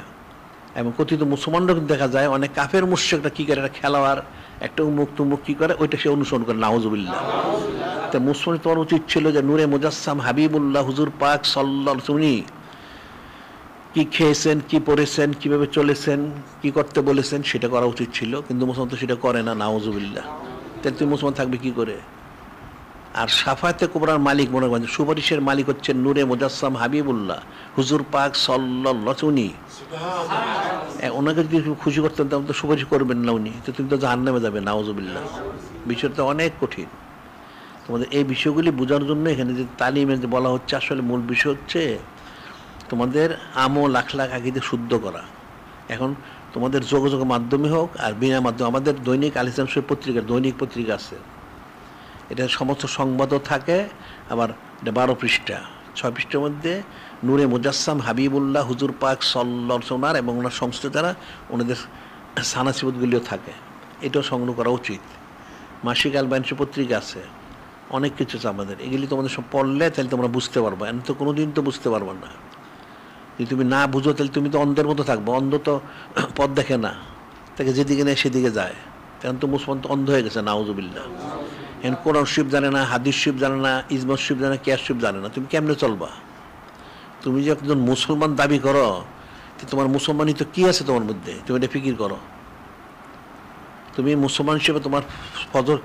এবং কথিত মুসলমানরা কিন্তু দেখা যায় অনেক কাফের মুশরিকরা কি করে, একটা খেলোয়াড়, একটা উমুক তুমুক কি করে, ওইটা সে অনুসরণ করে, নাউজুবিল্লাহ। তা মুসলমান তোমার উচিত ছিল যে নূরে মুজাসসাম হাবিবুল্লাহ হুজুর পাক সাল্লাল্লাহু আলাইহি উনি কি খেয়েছেন, কি পড়েছেন, কিভাবে চলেছেন, কি করতে বলেছেন, সেটা করা উচিত ছিল। কিন্তু মুসলমান তো সেটা করে না, নাউজুবিল্লাহ। তাহলে তুমি মুসলমান থাকবে কি করে? আর শাফায়াতে কুবরার মালিক, মনে করেন সুপারিশের মালিক হচ্ছেন নূরে মুজাসসাম হাবিবুল্লাহ হুজুর পাক সাল্লাল্লাহু উনি। ওনাকে যদি খুশি করতেন তাহলে তো সুপারিশ করবেন না উনি, তো তুমি তো জাহান্নামে যাবে, নাউজুবিল্লাহ। বিষয়টা অনেক কঠিন। তোমাদের এই বিষয়গুলি বোঝার জন্য এখানে যে তালিমে যে বলা হচ্ছে, আসলে মূল বিষয় হচ্ছে তোমাদের আমল আখলাক আকীদা শুদ্ধ করা। এখন তোমাদের যোগাযোগের মাধ্যমে হোক আর বিনা মাধ্যমে, আমাদের দৈনিক আল ইসলাম শরীফ পত্রিকা, দৈনিক পত্রিকা আছে, এটা সমস্ত সংবাদও থাকে। আবার এটা 12 পৃষ্ঠা, 6 পৃষ্ঠার মধ্যে নূরে মুজাসসাম হাবিবুল্লাহ হুজুর পাক সাল্লাল্লাহু আলাইহি এবং ওনার সংস্থা দ্বারা ওনাদের ছানাচিবোধগুলিও থাকে। এটাও সংগ্রহ করা উচিত। মাসিক আল বায়ান পত্রিকা আছে, অনেক কিছু আছে আমাদের। এগুলি তোমাদের সব পড়লে তাহলে তোমরা বুঝতে পারবে, আমি তো কোনোদিন তো বুঝতে পারবো না। যদি তুমি না বুঝো তাহলে তুমি তো অন্ধের মতো থাকবো। অন্ধ তো পথ দেখে না, তাকে যেদিকে নেয় সেদিকে যায়। কারণ তো মুসলমান তো অন্ধ হয়ে গেছে, নাউজুবিল্লাহ। এখন কোরআন শরীফ জানে না, হাদিস শরীফ জানে না, ইজমা শরীফ জানে না, কিয়াস শরীফ জানে না, তুমি কেমনে চলবা? তুমি যে একজন মুসলমান দাবি করো, তোমার মুসলমানই তো কি আছে তোমার মধ্যে, তুমি এটা ফিকির করো। তুমি মুসলমান হিসেবে তোমার ফজর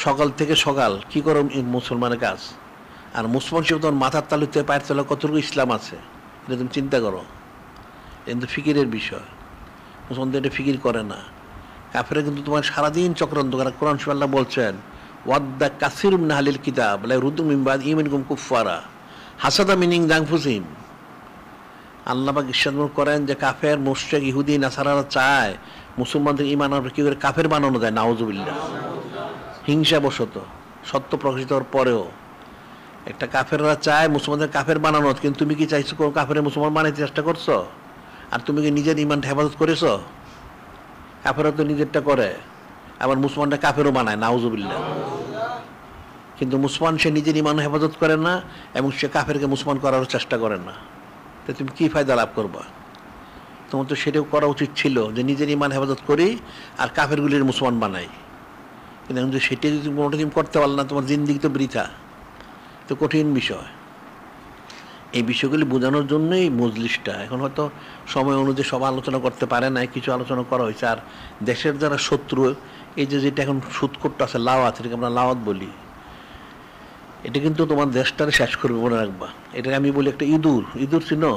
সকাল থেকে সকাল কি করো মুসলমানের কাজ? আর মুসলমান হিসেবে তোমার মাথার তালুতে পায়ের তলা কতটুকু ইসলাম আছে এটা তুমি চিন্তা করো। কিন্তু ফিকিরের বিষয়, মুসলমানদের এটা ফিকির করে না। কাফেরা কিন্তু তোমার সারাদিন চক্রান্ত করে। কোরআন শরীফে আল্লাহ বলছেন ওয়াদ্দা কাসিরুম মিন আহলিল কিতাব লা ইরুদ্দুকুম মিন বাদি ঈমানিকুম কুফফারা হাসাদা মিন ইনদি আনফুসিহিম। আল্লাহ পাক ইরশাদ করেন যে কাফের, মুশরিক, ইহুদি, নাসারারা চায় মুসলমানদের ঈমান আর কি করে কাফের বানানো যায়, নাউজুবিল্লাহ। হিংসাবশত সত্য প্রকাশিত হওয়ার পরেও একটা কাফেররা চায় মুসলমানদের কাফের বানানো, কিন্তু তুমি কি চাইছো কোন কাফের মুসলমান বানাইতে চেষ্টা করছো? আর তুমি কি নিজের ঈমান হেফাজত করেছো? কাফেররা তো নিজেরটা করে, আবার মুসলমানরা কাফেরও বানায়, নাউজুবিল্লাহ। কিন্তু মুসলমান সে নিজের ঈমান হেফাজত করে না এবং সে কাফেরকে মুসলমান করারও চেষ্টা করে না। তো তুমি কি ফায়দা লাভ করবা? তোমার তো সেটাও করা উচিত ছিল যে নিজের ঈমান হেফাজত করি আর কাফেরগুলির মুসলমান বানাই। কিন্তু এখন যদি সেটা যদি কোনোটা তুমি করতে পারল না, তোমার জিন্দিগি তো বৃথা। তো কঠিন বিষয়। এই বিষয়গুলি বোঝানোর জন্যই মজলিসটা। এখন হয়তো সময় অনুযায়ী সব আলোচনা করতে পারে না, কিছু আলোচনা করা হয়েছে। আর দেশের যারা শত্রু, এই যে যেটা এখন সুদ করতে আছে লাওয়াত, এটাকে আমরা লাওয়াত বলি, এটা কিন্তু তোমার দেশটারে শেষ করবে, মনে রাখবা। এটাকে আমি বলি একটা ইঁদুর। ইঁদুর চিনো?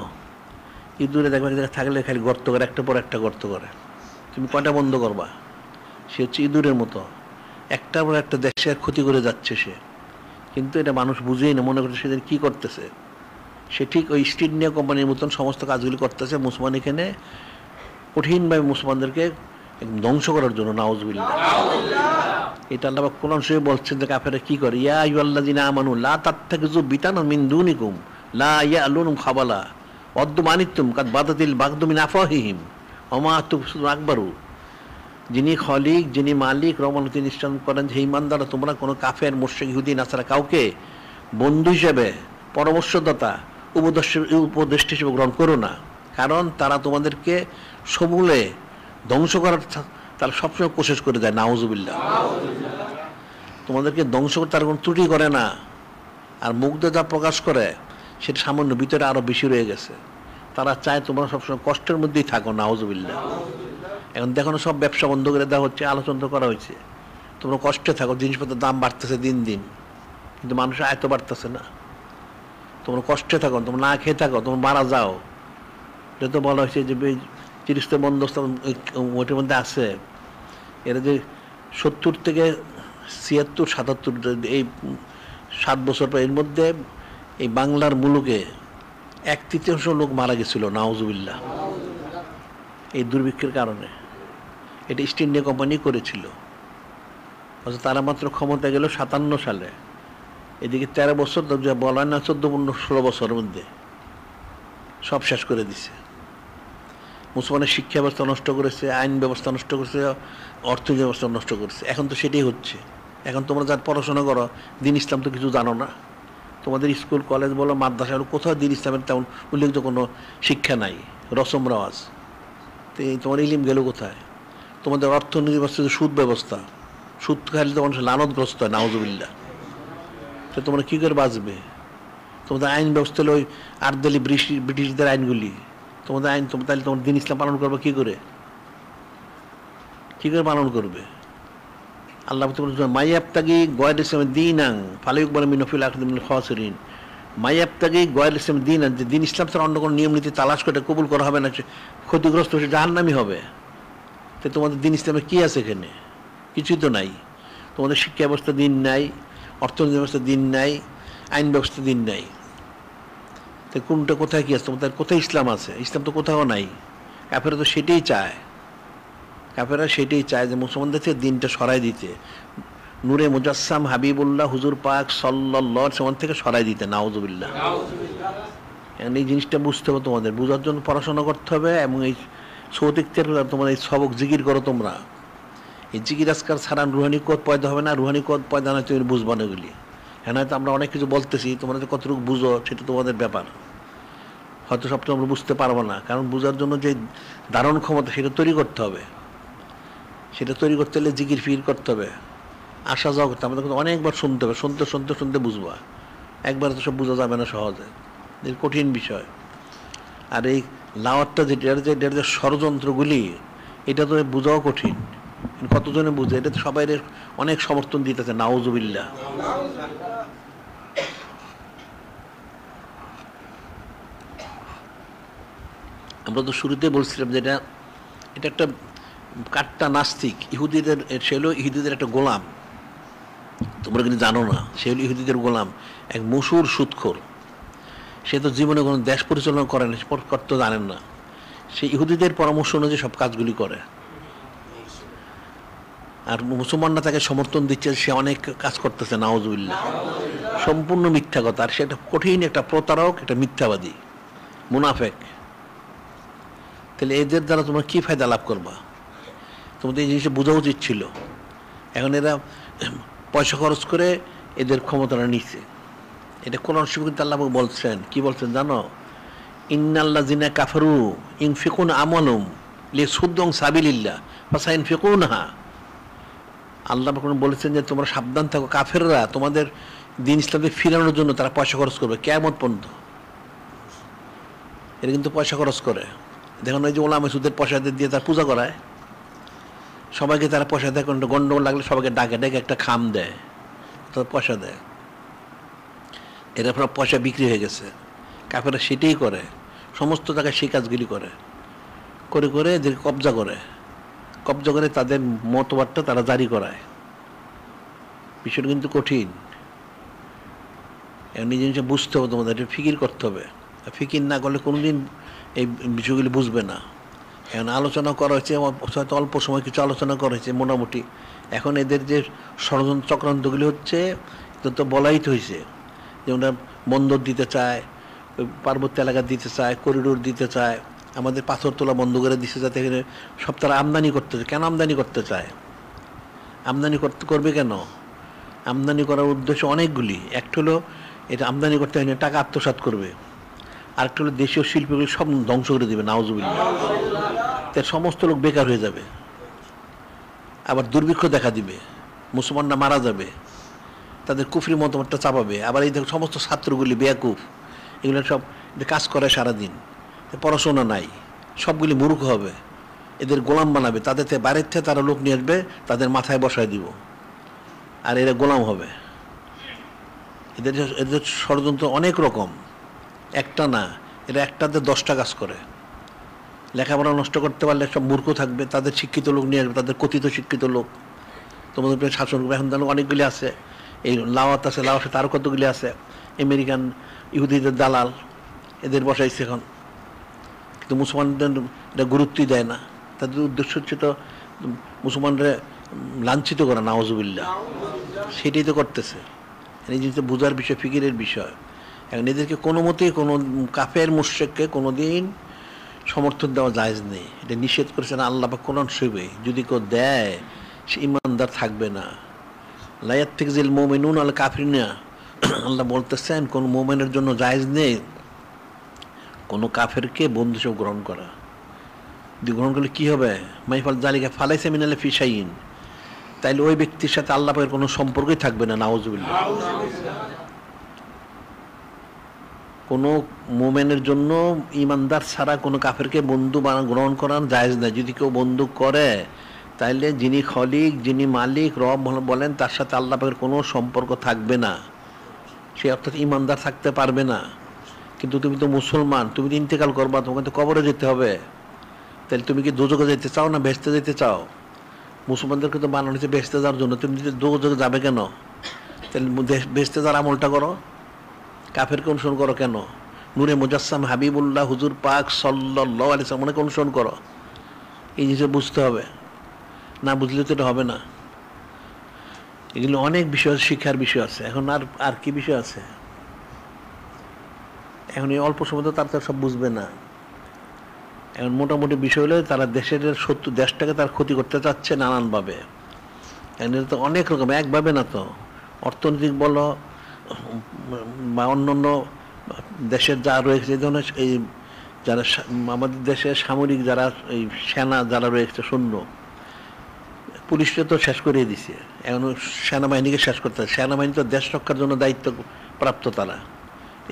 ইঁদুরে দেখবে এক জায়গায় থাকলে খালি গর্ত করে, একটা পর একটা গর্ত করে। তুমি কয়টা বন্ধ করবা? সে হচ্ছে ইঁদুরের মতো, একটার পর একটা দেশের ক্ষতি করে যাচ্ছে সে। কিন্তু এটা মানুষ বুঝেই না, মনে করছে সেদিন কী করতেছে। সে ঠিক ওই ইস্ট ইন্ডিয়া কোম্পানির মতন সমস্ত কাজগুলি করতেছে মুসলমান এখানে কঠিনভাবে মুসলমানদেরকে ধ্বংস করার জন্য, নাউজুবিল্লাহ। এটা আল্লাহ কোরআন শরীফে বলছেন যে কাফেররা কি করে, ইয়া আইয়ুহাল্লাযিনা আমানু লা তাত্তাখিযু বিতানান মিন দুনিকুম লা ইয়ালুনুকুম খাবালা ওয়াদ্দু মানিতুম কাদ বাদাতিল বাগদু মিন আফওয়াহিহিম ওয়া মা তুবসিরুন আকবারু। যিনি খলিক, যিনি মালিক, রহমান, তিনি নিশ্চয় করেন যে ইমানদাররা তোমরা কোনো কাফের, মুশরিক, ইহুদি, নাসারা কাউকে বন্ধু হিসেবে, পরামর্শদাতা, উপদেষ্টা হিসেবে গ্রহণ করো না। কারণ তারা তোমাদেরকে সমূলে ধ্বংস করার তারা সবসময় কোশিশ করে যায়, নাউজুবিল্লাহ। তোমাদেরকে ধ্বংস করতে তারা কোনো ত্রুটি করে না। আর মুগ্ধ যা প্রকাশ করে সেটা সামান্য, ভিতরে আরও বেশি রয়ে গেছে। তারা চায় তোমরা সবসময় কষ্টের মধ্যেই থাকো, নাউজুবিল্লাহ। এখন দেখো না, সব ব্যবসা বন্ধ করে দেওয়া হচ্ছে, আলোচনা করা হয়েছে। তোমরা কষ্টে থাকো, জিনিসপত্রের দাম বাড়তেছে দিন দিন, কিন্তু মানুষের আয়ত্ত বাড়তেছে না। তোমরা কষ্টে থাকো, তোমরা না খেয়ে থাকো, তোমরা মারা যাও। এটা তো বলা হয়েছে যে 30 বন্দোবস্ত ওইটার মধ্যে আছে। এরা যে 70 থেকে 76, 77, এই 7 বছর পর, এর মধ্যে এই বাংলার মুলুকে 1/3 লোক মারা গেছিল, নাউজুবিল্লাহ, এই দুর্ভিক্ষের কারণে। এটা ইস্ট ইন্ডিয়া কোম্পানি করেছিল। অথচ তারা মাত্র ক্ষমতা গেল 57 সালে। এদিকে 13 বছর বলা না, 14-16 বছরের মধ্যে সব শেষ করে দিছে। মুসলমানের শিক্ষা ব্যবস্থা নষ্ট করেছে, আইন ব্যবস্থা নষ্ট করেছে, অর্থনৈতিক ব্যবস্থা নষ্ট করেছে। এখন তো সেটাই হচ্ছে। এখন তোমরা যা পড়াশোনা করো, দিন ইসলাম তো কিছু জানো না। তোমাদের স্কুল, কলেজ বলো, মাদ্রাসা বলো, কোথাও দিন ইসলামের তেমন উল্লেখযোগ্য কোনো শিক্ষা নাই, রসম রেওয়াজ। তো তোমার ইলিম গেল কোথায়? তোমাদের অর্থনীতি ব্যবস্থা, সুদ ব্যবস্থা, সুদ খাইলে তো মানুষ লানতগ্রস্ত হয়, নাউজুবিল্লাহ। তো তোমরা কী করে বাঁচবে? তোমাদের আইন ব্যবস্থা হলো ওই আর্দালি ব্রিটিশদের আইনগুলি। তোমাদের আইন তাহলে তোমার দিন ইসলাম পালন করবে কী করে? কী করে পালন করবে? আল্লাহ মাইয়াবতাগি গয়র ইসলামের দিন আং ফালুক বলে মিনফিল আখদিমিল খাসিরিন। মাইয়াবতাগি গয়র ইসলামের দিন আং, যে দিন ইসলাম ছাড়া অন্য কোনো নিয়ম নীতি তালাশ করে কবুল করা হবে না, ক্ষতিগ্রস্ত সে জাহান্নামী হবে। তো তোমাদের দিন ইসলামে কী আছে এখানে? কিছুই তো নাই। তোমাদের শিক্ষা ব্যবস্থা দিন নাই, অর্থনৈতিক ব্যবস্থা দিন নাই, আইন ব্যবস্থা দিন নাই। তো কোনটা কোথায় কী আছে? তোমাদের কোথায় ইসলাম আছে? ইসলাম তো কোথাও নাই। কাফেরা তো সেটাই চায়। কাফেরা সেটাই চায় যে মুসলমানদের থেকে দিনটা সরাই দিতে, নূরে মুজাসসাম হাবিবুল্লাহ হুজুর পাক সাল্লাল্লাহু আলাইহি ওয়াসাল্লাম থেকে সরাই দিতে, নাউজুবিল্লাহ। এখন এই জিনিসটা বুঝতে হবে তোমাদের। বোঝার জন্য পড়াশোনা করতে হবে। এবং এই সৌতিক তোমার এই সবক জিকির করো তোমরা। এই জিকির আজকাল ছাড়া রুহানি কোদ পয়দা হবে না। রুহানি কোদ পয়দা না, তুমি বুঝবো না এগুলি। হ্যাঁ, নয়তো আমরা অনেক কিছু বলতেছি, তোমরা যে কতটুকু বুঝো সেটা তোমাদের ব্যাপার। হয়তো সবটা আমরা বুঝতে পারবো না, কারণ বোঝার জন্য যে ধারণ ক্ষমতা সেটা তৈরি করতে হবে। সেটা তৈরি করতে হলে জিকির ফিকির করতে হবে, আসা যাওয়া করতে হবে। আমাদের অনেকবার শুনতে হবে, শুনতে শুনতে শুনতে বুঝবা। একবার তো সব বোঝা যাবে না সহজে, এর কঠিন বিষয়। আর এই লাওয়াতটা যেটা যে ষড়যন্ত্রগুলি, এটা তো বোঝাও কঠিন। কতজনে বুঝে? এটা তো সবাই অনেক সমর্থন দিতেছে, নাউজুবিল্লাহ। আমরা তো শুরুতে বলছিলাম যে এটা একটা কাট্টা নাস্তিক, ইহুদিদের, সে হলো ইহুদিদের একটা গোলাম। তোমরা কিন্তু জানো না, সে হলো ইহুদিদের গোলাম, এক মসুর সুদখোর। সে তো জীবনে কোনো দেশ পরিচালনা করে না, করতে জানেন না। সে ইহুদিদের পরামর্শ অনুযায়ী সব কাজগুলি করে, আর মুসলমানরা তাকে সমর্থন দিচ্ছে, সে অনেক কাজ করতেছে, নাউজুবিল্লাহ। সম্পূর্ণ মিথ্যা কথা। আর সে একটা কঠিন একটা প্রতারক, একটা মিথ্যাবাদী, মুনাফেক। তাহলে এদের দ্বারা তোমরা কী ফায়দা লাভ করবা? তোমাদের এই জিনিসটা বোঝা উচিত ছিল। এখন এরা পয়সা খরচ করে এদের ক্ষমতাটা নিচ্ছে। এটা কোরআন শরীফে কিন্তু আল্লাহ বলছেন, কি বলছেন জানো? ইন্নাল্লাযিনা কাফারু ইনফিকুন আমওয়ালাহুম লিয়াসুদ্দু সাবিলিল্লাহ ফাসাইনফিকুনহা। আল্লাহ বলেছেন যে তোমরা সাবধান থাকো, কাফেররা তোমাদের দিন ইসলামে ফিরানোর জন্য তারা পয়সা খরচ করবে কিয়ামত পর্যন্ত। এরা কিন্তু পয়সা খরচ করে। দেখুন ওই যে ওলামা সুদের পয়সা দিয়ে তার পূজা করায়, সবাইকে তারা পয়সা দেয়, কোনো গন্ডগোল লাগলে সবাইকে ডাকে ডেকে একটা খাম দেয়, তাদের পয়সা দেয়। এরা পুরো পয়সা বিক্রি হয়ে গেছে। কাফেররা সেটাই করে, সমস্ত জায়গায় সেই কাজগুলি করে করে করে এদের কবজা করে তাদের মতবাদটা তারা জারি করায়। বিষয়টা কিন্তু কঠিন। নিজে নিজে বুঝতে হবে, তোমাদের ফিকির করতে হবে। ফিকির না করলে কোনোদিন এই বিষয়গুলি বুঝবে না। এখন আলোচনা করা হয়েছে, হয়তো অল্প সময় কিছু আলোচনা করা হয়েছে মোটামুটি। এখন এদের যে ষড়যন্ত্র চক্রান্তগুলি হচ্ছে, তো বলাই তো হয়েছে যে ওরা বন্দর দিতে চায়, ওই পার্বত্য এলাকা দিতে চায়, করিডোর দিতে চায়, আমাদের পাথর তোলা বন্ধ করে দিচ্ছে, যাতে এখানে সব তারা আমদানি করতে চায়। কেন আমদানি করতে চায়? আমদানি করবে কেন? আমদানি করার উদ্দেশ্য অনেকগুলি। একটা হলো এটা আমদানি করতে হয় না, টাকা আত্মসাৎ করবে। আরেকটা হলো দেশীয় শিল্পগুলি সব ধ্বংস করে দেবে, নাউজুবিল্লাহ। তার সমস্ত লোক বেকার হয়ে যাবে, আবার দুর্ভিক্ষ দেখা দিবে, মুসলমানরা মারা যাবে, তাদের কুফরি মতামতটা চাপাবে। আবার এই দেখো সমস্ত ছাত্রগুলি বেয়াকুফ, এগুলো সব কাজ করে সারাদিন, পড়াশোনা নাই, সবগুলি মূর্খ হবে, এদের গোলাম বানাবে। তাদের বাইরের থেকে তারা লোক নিয়ে আসবে, তাদের মাথায় বসায় দিব, আর এরা গোলাম হবে। এদের ষড়যন্ত্র অনেক রকম, একটা না, এরা একটাতে 10টা কাজ করে। লেখাপড়া নষ্ট করতে পারলে সব মূর্খ থাকবে, তাদের শিক্ষিত লোক নিয়ে আসবে, তাদের কথিত শিক্ষিত লোক তোমাদের শাসন করবে। এখন তাহলে অনেকগুলি আছে, এই লাওয়াত আছে, লাওয়াতে তারও কতগুলি আছে, আমেরিকান ইহুদিদের দালাল, এদের বসাইছে এখন। কিন্তু মুসলমানদের এটা গুরুত্বই দেয় না। তাদের উদ্দেশ্য হচ্ছে তো মুসলমানরা লাঞ্ছিত করা, নাউজুবিল্লাহ। সেটাই তো করতেছে। এই জিনিসটা বোঝার বিষয়, ফিকিরের বিষয়। এখন এদেরকে কোনো মতেই কোনো কাফের মুশরিককে কোনো দিন সমর্থন দেওয়া জায়েজ নেই। এটা নিষেধ করেছেন আল্লাহ পাক কোরআন শরীফে। যদি কেউ দেয় সে ইমানদার থাকবে না। লা ইয়াত্তাখিযুল মুমিনুনা আল কাফিরিনা, আল্লাহ বলতেছেন কোন মুমিনের জন্য জায়েজ নেই কোনো কাফেরকে বন্ধু হিসেবে গ্রহণ করা। যদি গ্রহণ করলে কী হবে? মাইফাল জালিকা ফালাইসা মিনাল ফিশাইন, তাইলে ওই ব্যক্তির সাথে আল্লাহ পাকের কোনো সম্পর্কই থাকবে না, নাউজুবিল্লাহ। কোনো মোমেনের জন্য ইমানদার ছাড়া কোনো কাফেরকে বন্ধু গ্রহণ করার জায়েজ নাই। যদি কেউ বন্ধু করে তাইলে যিনি খলিক, যিনি মালিক, রব বলেন, তার সাথে আল্লাহ পাকের কোনো সম্পর্ক থাকবে না। সে অর্থাৎ ইমানদার থাকতে পারবে না। কিন্তু তুমি তো মুসলমান, তুমি তো ইন্তেকাল করবা, তোমাকে তো কবরে যেতে হবে। তাহলে তুমি কি দোজখে যেতে চাও না বেহেশতে যেতে চাও? মুসলমানদেরকে তো বানানো হয়েছে বেহেশতে যাওয়ার জন্য। তুমি যদি দোজখে যাবে কেন? তাহলে বেহেশতে যাওয়ার আমলটা করো, কাফেরকে অনুসরণ করো কেন? নূরে মুজাসসাম হাবিবুল্লাহ হুজুর পাক সাল্লাল্লাহু আলাইহি ওয়াসাল্লামকে অনুসরণ করো। এই জিনিস বুঝতে হবে, না বুঝলে তো এটা হবে না। এগুলো অনেক বিষয়, শিক্ষার বিষয় আছে। এখন আর কি বিষয় আছে? এখন এই অল্প সময় তো তারা সব বুঝবে না। এখন মোটামুটি বিষয় হলে তারা দেশের দেশটাকে তার ক্ষতি করতে চাচ্ছে নানানভাবে। এখন এটা তো অনেক রকম, একভাবে না তো। অর্থনৈতিক বলো বা অন্যান্য দেশের যা রয়েছে, এই ধরনের এই যারা আমাদের দেশের সামরিক যারা এই সেনা যারা রয়েছে, সৈন্য, পুলিশকে তো শেষ করিয়ে দিছে। এখন সেনাবাহিনীকে শেষ করতে হবে। সেনাবাহিনী তো দেশ রক্ষার জন্য দায়িত্ব প্রাপ্ত তারা।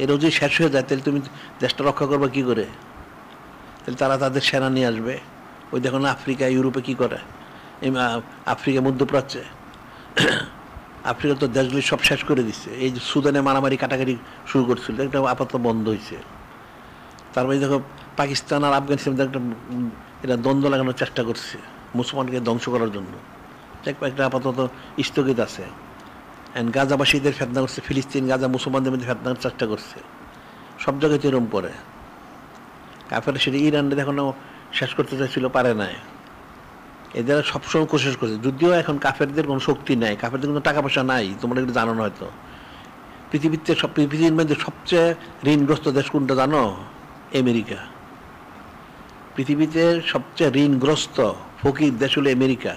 এরও যদি শেষ হয়ে যায় তাহলে তুমি দেশটা রক্ষা করবে কী করে? তাহলে তারা তাদের সেনা নিয়ে আসবে। ওই দেখো না আফ্রিকা, ইউরোপে কী করে, আফ্রিকা, মধ্যপ্রাচ্যে, আফ্রিকা তো দেশগুলি সব শেষ করে দিচ্ছে। এই যে সুদানে মারামারি কাটাকাটি শুরু করছিল, এটা আপাতত বন্ধ হয়েছে। তারপরে দেখো পাকিস্তান আর আফগানিস্তান একটা এটা দ্বন্দ্ব লাগানোর চেষ্টা করছে মুসলমানকে ধ্বংস করার জন্য, একটা আপাতত স্থগিত আছে। অ্যান্ড গাজাবাসীদের ফেতনা করছে, ফিলিস্তিন গাজা মুসলমানদের মধ্যে ফেতনার চেষ্টা করছে, সব জায়গায় এরম করে। কাফের সেটা ইরানদের এখনও শেষ করতে চাইছিল, পারে নাই। এদের সবসময় কোশিশ করছে, যদিও এখন কাফেরদের কোনো শক্তি নাই, কাফেরদের কোনো টাকা পয়সা নাই, তোমরা এগুলো জানো না হয়তো। পৃথিবীর মধ্যে সবচেয়ে ঋণগ্রস্ত দেশ কোনটা জানো? আমেরিকা। পৃথিবীতে সবচেয়ে ঋণগ্রস্ত ফকির দেশ হলো আমেরিকা।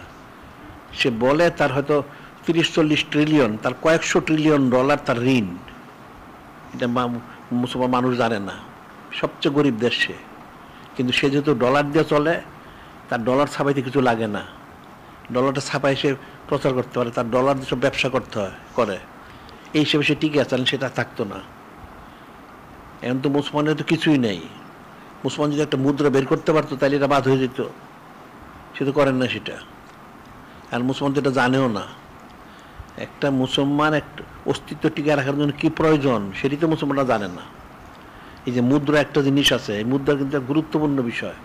সে বলে তার হয়তো 30-40 ট্রিলিয়ন, তার কয়েকশো ট্রিলিয়ন ডলার তার ঋণ। এটা মুসলমান মানুষ জানে না, সবচেয়ে গরিব দেশ সে। কিন্তু সে যেহেতু ডলার দিয়ে চলে, তার ডলার ছাপাইতে কিছু লাগে না, ডলারটা ছাপাই সে প্রচার করতে পারে, তার ডলার দিয়ে সব ব্যবসা করতে হয় করে, এই হিসেবে সে টিকে আছে, সেটা থাকতো না। এখন তো মুসলমানের তো কিছুই নেই। মুসলমান যদি একটা মুদ্রা বের করতে পারতো তাহলে এটা বাদ হয়ে যেত, সে তো করেন না সেটা। আর মুসলমান তো এটা জানেও না। একটা মুসলমান একটা অস্তিত্ব টিকে রাখার জন্য কী প্রয়োজন সেটি তো মুসলমানরা জানে না। এই যে মুদ্রা একটা জিনিস আছে, এই মুদ্রা কিন্তু একটা গুরুত্বপূর্ণ বিষয়।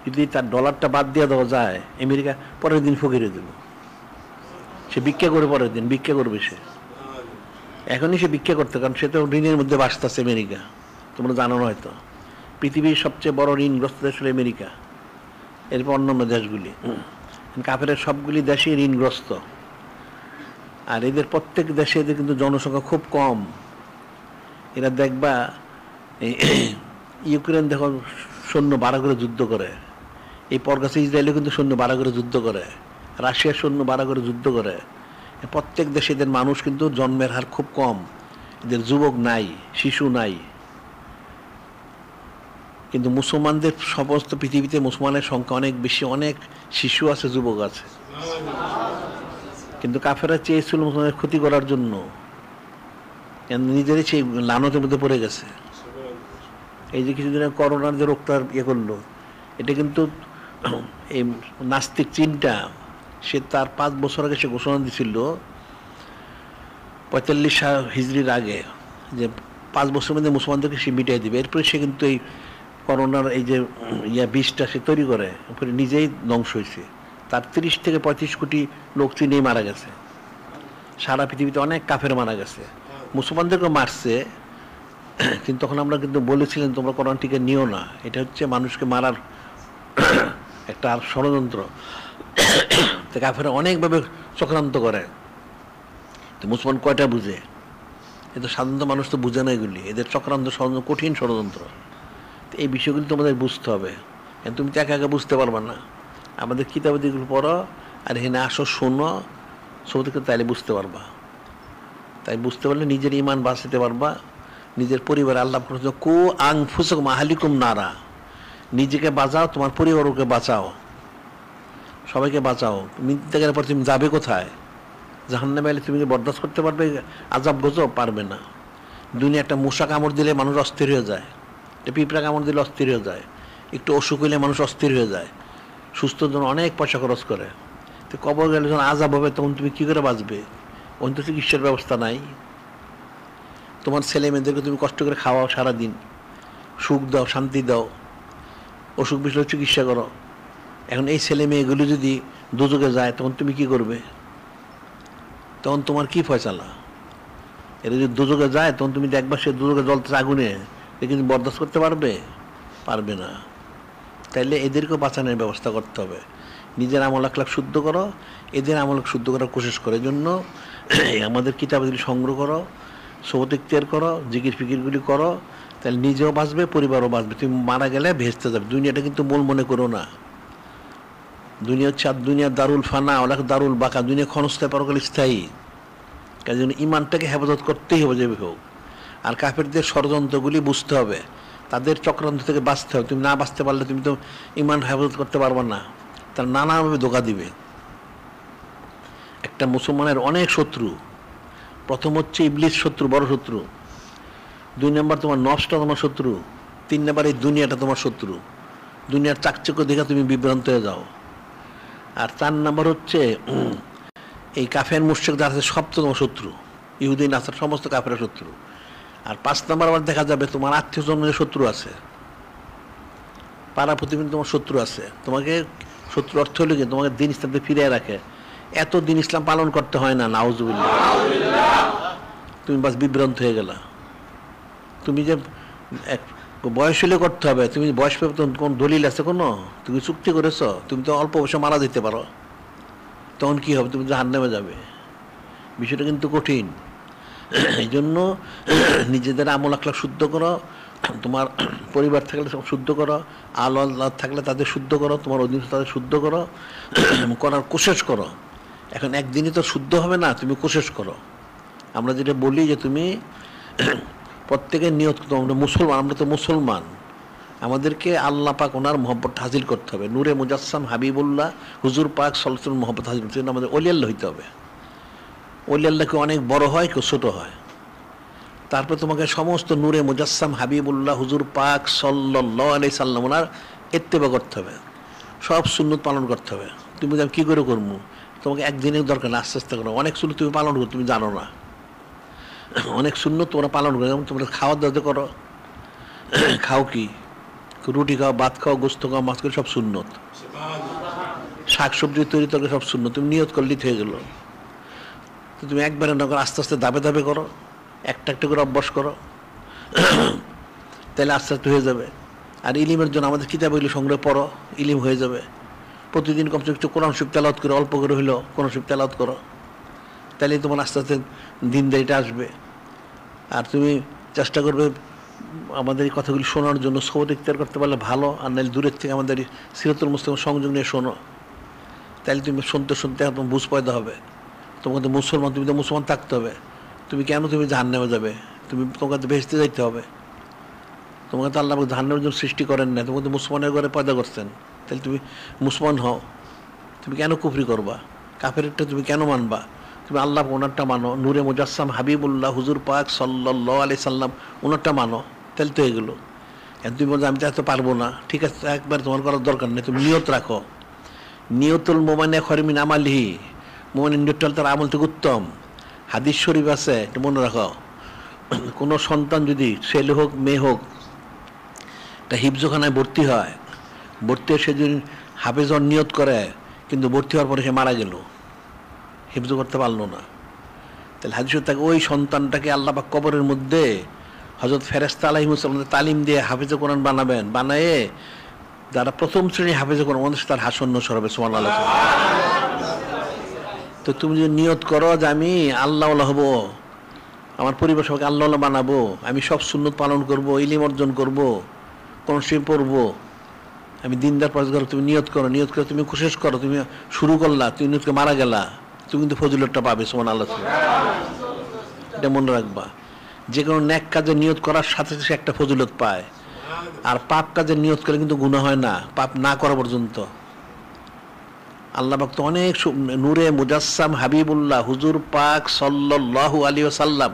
যদি তার ডলারটা বাদ দিয়ে দেওয়া যায়, আমেরিকা পরের দিন ফকিরে দেব, সে ভিক্ষা করে, পরের দিন ভিক্ষা করবে সে। এখনই সে ভিক্ষা করতে, কারণ সে তো ঋণের মধ্যে বাঁচতেছে আমেরিকা, তোমরা জানো না হয়তো। পৃথিবীর সবচেয়ে বড় ঋণগ্রস্ত দেশ হলো আমেরিকা, এরপর অন্যান্য দেশগুলি। কাফের সবগুলি দেশই ঋণগ্রস্ত। আর এদের প্রত্যেক দেশে এদের কিন্তু জনসংখ্যা খুব কম। এরা দেখবা ইউক্রেন দেখো সৈন্য বাড়া করে যুদ্ধ করে, এই পরগাছে ইসরায়েলও কিন্তু সৈন্য বাড়া করে যুদ্ধ করে, রাশিয়ার সৈন্য বাড়া করে যুদ্ধ করে। প্রত্যেক দেশে এদের মানুষ কিন্তু জন্মের হার খুব কম, এদের যুবক নাই, শিশু নাই। কিন্তু মুসলমানদের সমস্ত পৃথিবীতে মুসলমানের সংখ্যা অনেক বেশি, অনেক শিশু আছে, যুবক আছে। কিন্তু কাফেররা চেয়েছিল মুসলমানের ক্ষতি করার জন্য, নিজেরই সেই লানতের মধ্যে পড়ে গেছে। এই যে কিছুদিন করোনার যে রোগটা করলো, এটা কিন্তু এই নাস্তিক চীনটা, সে তার 5 বছর আগে সে ঘোষণা দিছিল 45 হিজরির আগে, যে 5 বছরের মধ্যে মুসলমানদেরকে সে মিটিয়ে দিবে। এরপরে সে কিন্তু এই করোনার এই যে বিষটা সে তৈরি করে, নিজেই ধ্বংস হয়েছে। তার 30 থেকে 35 কোটি লোক চীনেই মারা গেছে। সারা পৃথিবীতে অনেক কাফের মারা গেছে, মুসলমানদেরকে মারছে। কিন্তু তখন আমরা কিন্তু বলেছিলেন তোমরা কোরআন টিকে নিও না, এটা হচ্ছে মানুষকে মারার একটা ষড়যন্ত্র। তো কাফেররা অনেকভাবে চক্রান্ত করে। তো মুসলমান কয়টা বুঝে? এ তো সাধারণত মানুষ তো বুঝে না এগুলি, এদের চক্রান্ত ষড়যন্ত্র, কঠিন ষড়যন্ত্র। তো এই বিষয়গুলি তোমাদের বুঝতে হবে, তুমি তো একা একা বুঝতে পারবা না। আমাদের কিতাবে দিকগুলো পড়ো, আর এখানে আসো, শোনো, সবথেকে তাইলে বুঝতে পারবা। তাই বুঝতে পারলে নিজের ইমান বাঁচাতে পারবা, নিজের পরিবার। আল্লাহ কু আনফুসাকুম আহলিকুম নারা, নিজেকে বাঁচাও, তোমার পরিবারকে বাঁচাও, সবাইকে বাঁচাও। মৃত্যু গেলে পর তুমি যাবে কোথায়? জাহান্নামে এলে তুমি কি বরদাস্ত করতে পারবে আযাব গজব? পারবে না। দুনিয়া একটা মশা কামড় দিলে মানুষ অস্থির হয়ে যায়, একটা পিঁপড়া কামড় দিলে অস্থির হয়ে যায়, একটু অসুখ হইলে মানুষ অস্থির হয়ে যায়, সুস্থর জন্য অনেক পয়সা খরচ করে। তো কবর গেলে যখন আযাব হবে তখন তুমি কী করে বাঁচবে? ওখানে তো চিকিৎসার ব্যবস্থা নাই। তোমার ছেলে মেয়েদেরকে তুমি কষ্ট করে খাওয়াও, সারাদিন সুখ দাও, শান্তি দাও, অসুখ বিসুখ চিকিৎসা করো। এখন এই ছেলে মেয়েগুলো যদি দুযোগে যায় তখন তুমি কি করবে? তখন তোমার কি ফয়সালা? এরা যদি দুযোগে যায় তখন তুমি দেখবা সে দুযোগে জ্বলতেছে আগুনে, কিন্তু বরদাস্ত করতে পারবে? পারবে না। তাইলে এদেরকেও বাঁচানোর ব্যবস্থা করতে হবে। নিজের আমল আখলাক শুদ্ধ করো, এদের আমল শুদ্ধ করার কোশিশ করো। এই জন্য আমাদের কিতাবগুলি সংগ্রহ করো, সবত ইখতিয়ার করো, জিকির ফিকিরগুলি করো, তাহলে নিজেও বাঁচবে, পরিবারও বাঁচবে। তুমি মারা গেলে ভেস্তে যাবে। দুনিয়াটা কিন্তু মূল মনে করো না। দুনিয়া হচ্ছে দুনিয়া দারুল ফানা, ওলা দারুল বাঁকা। দুনিয়া ক্ষণস্থায়ী, পরকাল স্থায়ী। কাজে জন্য ইমানটাকে হেফাজত করতেই হবে যেভাবে হোক। আর কাফেরদের ষড়যন্ত্রগুলি বুঝতে হবে, তাদের চক্রান্ত থেকে বাঁচতে হবে। তুমি না বাঁচতে পারলে তুমি তো ইমান হেফাজত করতে পারবে না, তারা নানাভাবে ধোঁকা দিবে। একটা মুসলমানের অনেক শত্রু। প্রথম হচ্ছে ইবলিস শত্রু, বড় শত্রু। 2 নম্বর তোমার নফসটা তোমার শত্রু। 3 নম্বর এই দুনিয়াটা তোমার শত্রু। দুনিয়ার চাকচক্য দেখে তুমি বিভ্রান্ত হয়ে যাও। আর 4 নম্বর হচ্ছে এই কাফের মুশরিক যারা আছে সব তো তোমার শত্রু। ইহুদি নাসার সমস্ত কাফের শত্রু। আর 5 নম্বর আবার দেখা যাবে তোমার আত্মীয় স্বজনের শত্রু আছে। পাড়া প্রতিবেশী তোমার শত্রু আছে, তোমাকে শত্রু অর্থ হলো কি তোমাকে দিন ইসলামকে ফিরিয়ে রাখে। এত দিন ইসলাম পালন করতে হয় না, নাউজুবিল্লাহ। তুমি বাস বিভ্রান্ত হয়ে গেলা। তুমি যে এক বয়স হলে করতে হবে, তুমি বয়স পেয়ে কোন দলিল আছে কোনো? তুমি চুক্তি করেছ? তুমি তো অল্প বয়সে মারা যেতে পারো, তখন কি হবে? তুমি জাহান্নামে যাবে। বিষয়টা কিন্তু কঠিন। এই জন্য নিজেদের আমল আখলাক শুদ্ধ করো, তোমার পরিবার থাকলে শুদ্ধ করো, আল্লাহ থাকলে তাদের শুদ্ধ করো, তোমার অধীনস্থ তাদের শুদ্ধ করো, করার কোশিশ করো। এখন একদিনই তো শুদ্ধ হবে না, তুমি কোশিশ করো। আমরা যেটা বলি যে তুমি প্রত্যেকের নিয়ত করতে, আমরা মুসলমান, আমরা তো মুসলমান, আমাদেরকে আল্লাহ পাক ওনার মহব্বত হাসিল করতে হবে। নূরে মুজাসসাম হাবিবুল্লাহ হুজুর পাক সাল্লাল্লাহু আলাইহি ওয়াসাল্লাম মহব্বত হাসিল করতে আমাদের ওলি আল্লাহ হইতে হবে। ওলি আল্লাহ কেউ অনেক বড় হয়, কেউ ছোটো হয়। তারপর তোমাকে সমস্ত নূরে মুজাসসাম হাবিবুল্লাহ হুজুর পাক সাল্লাল্লাহু আলাইহি সাল্লাম ওনার ইত্তেবা করতে হবে, সব সুন্নত পালন করতে হবে। তুমি আমি কী করে করবো? তোমাকে একদিনের দরকার না, আস্তে আস্তে করো। অনেক সুন্নত তুমি পালন করো, তুমি জানো না। অনেক সুন্নত তোমরা পালন করো, যেমন তোমরা খাওয়া দাওয়া করো। খাও কি? রুটি খাও, ভাত খাও, গোস্ত খাও, মাছ খাও, সব সুন্নত। শাক সবজি তৈরি তরকারি সব সুন্নত। তুমি নিয়ত করলেই হয়ে গেলো। তো তুমি একবারে না করো, আস্তে আস্তে ধাপে ধাপে করো, একটা একটা করে অভ্যাস করো, তাহলে আস্তে আস্তে হয়ে যাবে। আর ইলিমের জন্য আমাদের কিতাবগুলি সংগ্রহ পড়ো, ইলিম হয়ে যাবে। প্রতিদিন কমসে কম কোরআন শরীফ তেলাওয়াত করে, অল্প করে হইলেও কোরআন শরীফ তেলাওয়াত করো, তাহলে তোমার আস্তে আস্তে দিনদারিটা আসবে। আর তুমি চেষ্টা করবে আমাদের এই কথাগুলি শোনার জন্য, সবত ইখতিয়ার করতে পারলে ভালো, আর নাহলে দূরের থেকে আমাদের সিরাতুল মুস্তাকিম সংযোগ নিয়ে শোনো, তাহলে তুমি শুনতে শুনতে তোমার বুঝ পয়দা হবে। তোমাকে তো মুসলমান, তুমি তো মুসলমান থাকতে হবে। তুমি কেন তুমি জাহান্নামে যাবে? তোমাকে তো বেহেশতে যাইতে হবে। তোমাকে তো আল্লাহ জাহান্নামের জন্য সৃষ্টি করেন না, তোমাকে তো মুসলমানের ঘরে পয়দা করছেন। তাহলে তুমি মুসলমান হও। তুমি কেন কুফরি করবা? কাফেরটা তুমি কেন মানবা? তুমি আল্লাহ ওনারটা মানো, নূরে মুজাসসাম হাবিবুল্লাহ হুজুর পাক সাল্লাল্লাহু আলাইহি সাল্লাম ওনারটা মানো, তাহলে তো এগুলো। তুমি বলছো আমি তো এত পারবো না, ঠিক আছে, একবার তোমার করার দরকার নেই। তুমি নিয়ত রাখো। নিয়তুল মোমানে খরমিন আমালিহি, মোমানের নিয়তটা তার আমল থেকে উত্তম। হাদিস শরীফ আছে, একটু মনে রাখো। কোনো সন্তান যদি ছেলে হোক মেয়ে হোক, একটা হিফজখানায় ভর্তি হয়, ভর্তি হয়ে সে যদি হাফেজর নিয়ত করে, কিন্তু ভর্তি হওয়ার পরে সে মারা গেল, হিফজ করতে পারলো না, তাহলে হাদিস তাকে ওই সন্তানটাকে আল্লাহ পাক কবরের মধ্যে হযরত ফেরেশতা আলাইহিস সালাম তালিম দিয়ে হাফেজে কোরআন বানাবেন, বানায়ে যারা প্রথম শ্রেণী হাফেজে কোরআন ওদের তার হাসন নসর হবে। সুবহানাল্লাহ। তো তুমি যদি নিয়ত করো যে আমি আল্লাহওয়ালা হব, আমার পরিবার সবাইকে আল্লাহওয়ালা বানাবো, আমি সব সুন্নত পালন করব, ইলম অর্জন করব, কোরআন শরীফ পড়বো, আমি দিনদার পাশ করো, তুমি নিয়ত করো। নিয়ত করে তুমি কোশিশ করো, তুমি শুরু করলা, তুমি নিয়তকে মারা গেলা, তুমি কিন্তু ফজিলতটা পাবে। সুবহানাল্লাহ। এটা মনে রাখবা, যে কোনো নেক কাজে নিয়ত করার সাথে সাথে একটা ফজিলত পায়। আর পাপ কাজে নিয়ত করে কিন্তু গুনাহ হয় না, পাপ না করা পর্যন্ত। আল্লাহ পাক তো অনেক নূরে মুজাসসাম হাবিবুল্লাহ হুজুর পাক সাল্লাল্লাহু আলাইহি ওয়াসাল্লাম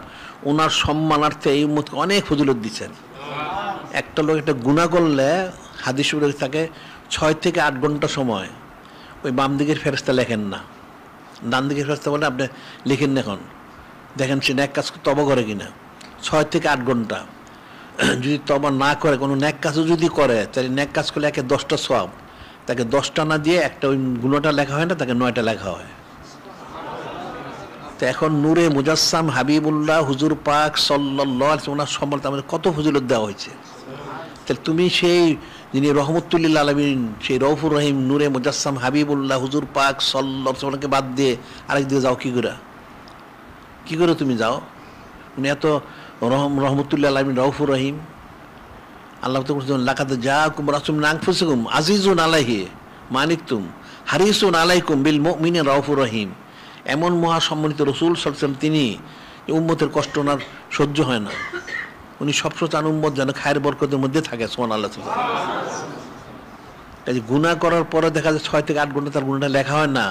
ওনার সম্মানার্থে এই উম্মতকে অনেক ফজিলত দিচ্ছেন। একটা লোক একটা গুনাহ করলে হাদিস শরীফে থাকে 6 থেকে 8 ঘন্টা সময় ওই বাম দিকের ফেরেশতা লেখেন না, ডান দিকের ফেরেশতা বলে আপনি লিখেন না, এখন দেখেন সে ন্যাক কাজ তবা করে কিনা। 6 থেকে 8 ঘন্টা যদি তবা না করে, কোনো ন্যাক কাজও যদি করে, তাহলে ন্যাক কাজ করলে একে 10টা সওয়াব, তাকে 10টা না দিয়ে একটা ওই গুণটা লেখা হয় না, তাকে 9টা লেখা হয়। তো এখন নূরে মুজাসসাম হাবিবুল্লাহ হুজুর পাক সাল্লাল্লাহু আলাইহি ওয়াসাল্লাম ওনার সম্বন্ধে আমাদের কত ফজিলত দেওয়া হয়েছে। তাহলে তুমি সেই যিনি রহমতুল্লিল আলামিন, সেই রউফুর রহিম নূরে মুজাসসাম হাবিবুল্লাহ হুজুর পাক সাল্লাল্লাহু আলাইহি ওয়াসাল্লামকে বাদ দিয়ে আরেক দিকে যাও কি করে তুমি যাও? উনি এত রহমতুল্লিল আলামিন, রউফুর রহিম। আল্লাহ তো বলছেন লাকাদ জাআকুম রাসূলুম মিন আনফুসিকুম আজিজুন আলাইহি মা আনিতুম হারিসুন আলাইকুম বিল মুমিনিনা রাউফুর রহিম। এমন মহাসম্মানিত রাসূল সাল্লাল্লাহু আলাইহি ওয়াসাল্লাম, তিনি উম্মতের কষ্ট ওনার সহ্য হয় না। উনি সবসময় চান উম্মত যেন খায়ের বরকতের মধ্যে থাকে। সুবহানাল্লাহ। কাজে গুনাহ করার পরে দেখা যায় 6 থেকে 8 ঘন্টা তার গুনাহটা লেখা হয় না।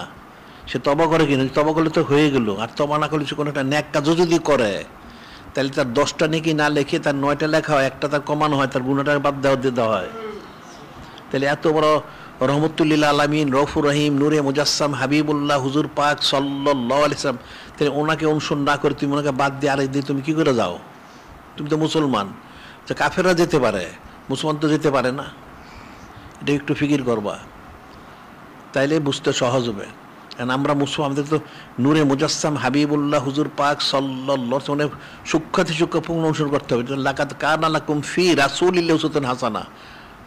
সে তবা করে কিনা, তবা করলে তো হয়ে গেল। আর তবা না করলে সে কোনো একটা ন্যাক কাজও যদি করে, তাহলে তার 10টা নেকি না লেখে তার 9টা লেখা হয়, একটা তার কমানো হয়, তার গুনাহটা বাদ দেওয়া হয়। তাহলে এত বড় রহমতুল্লিল আলামিন, রউফুর রহিম, নূরে মুজাসসাম হাবিবুল্লাহ হুজুর পাক সাল্লাল্লাহু আলাইহি ওয়াসাল্লাম, তাহলে ওনাকে অনুসরণ না করে তুমি ওনাকে বাদ দিয়ে আরেক দিয়ে তুমি কি করে যাও? তুমি তো মুসলমান। যে কাফেররা যেতে পারে, মুসলমান তো যেতে পারে না। এটা একটু ফিকির করবা, তাইলে বুঝতে সহজ হবে। কারণ আমরা মুসলমান, আমাদের তো নূরে মুজাসসাম হাবিবুল্লাহ হুজুর পাক সাল্লাল্লাহু মানে সূক্ষ্মাতি সূক্ষ্ম পূর্ণ অনুসরণ করতে হবে। লাকাদ কানা লাকুম ফি রাসূলিল্লাহি উসওয়াতুন হাসানাহ,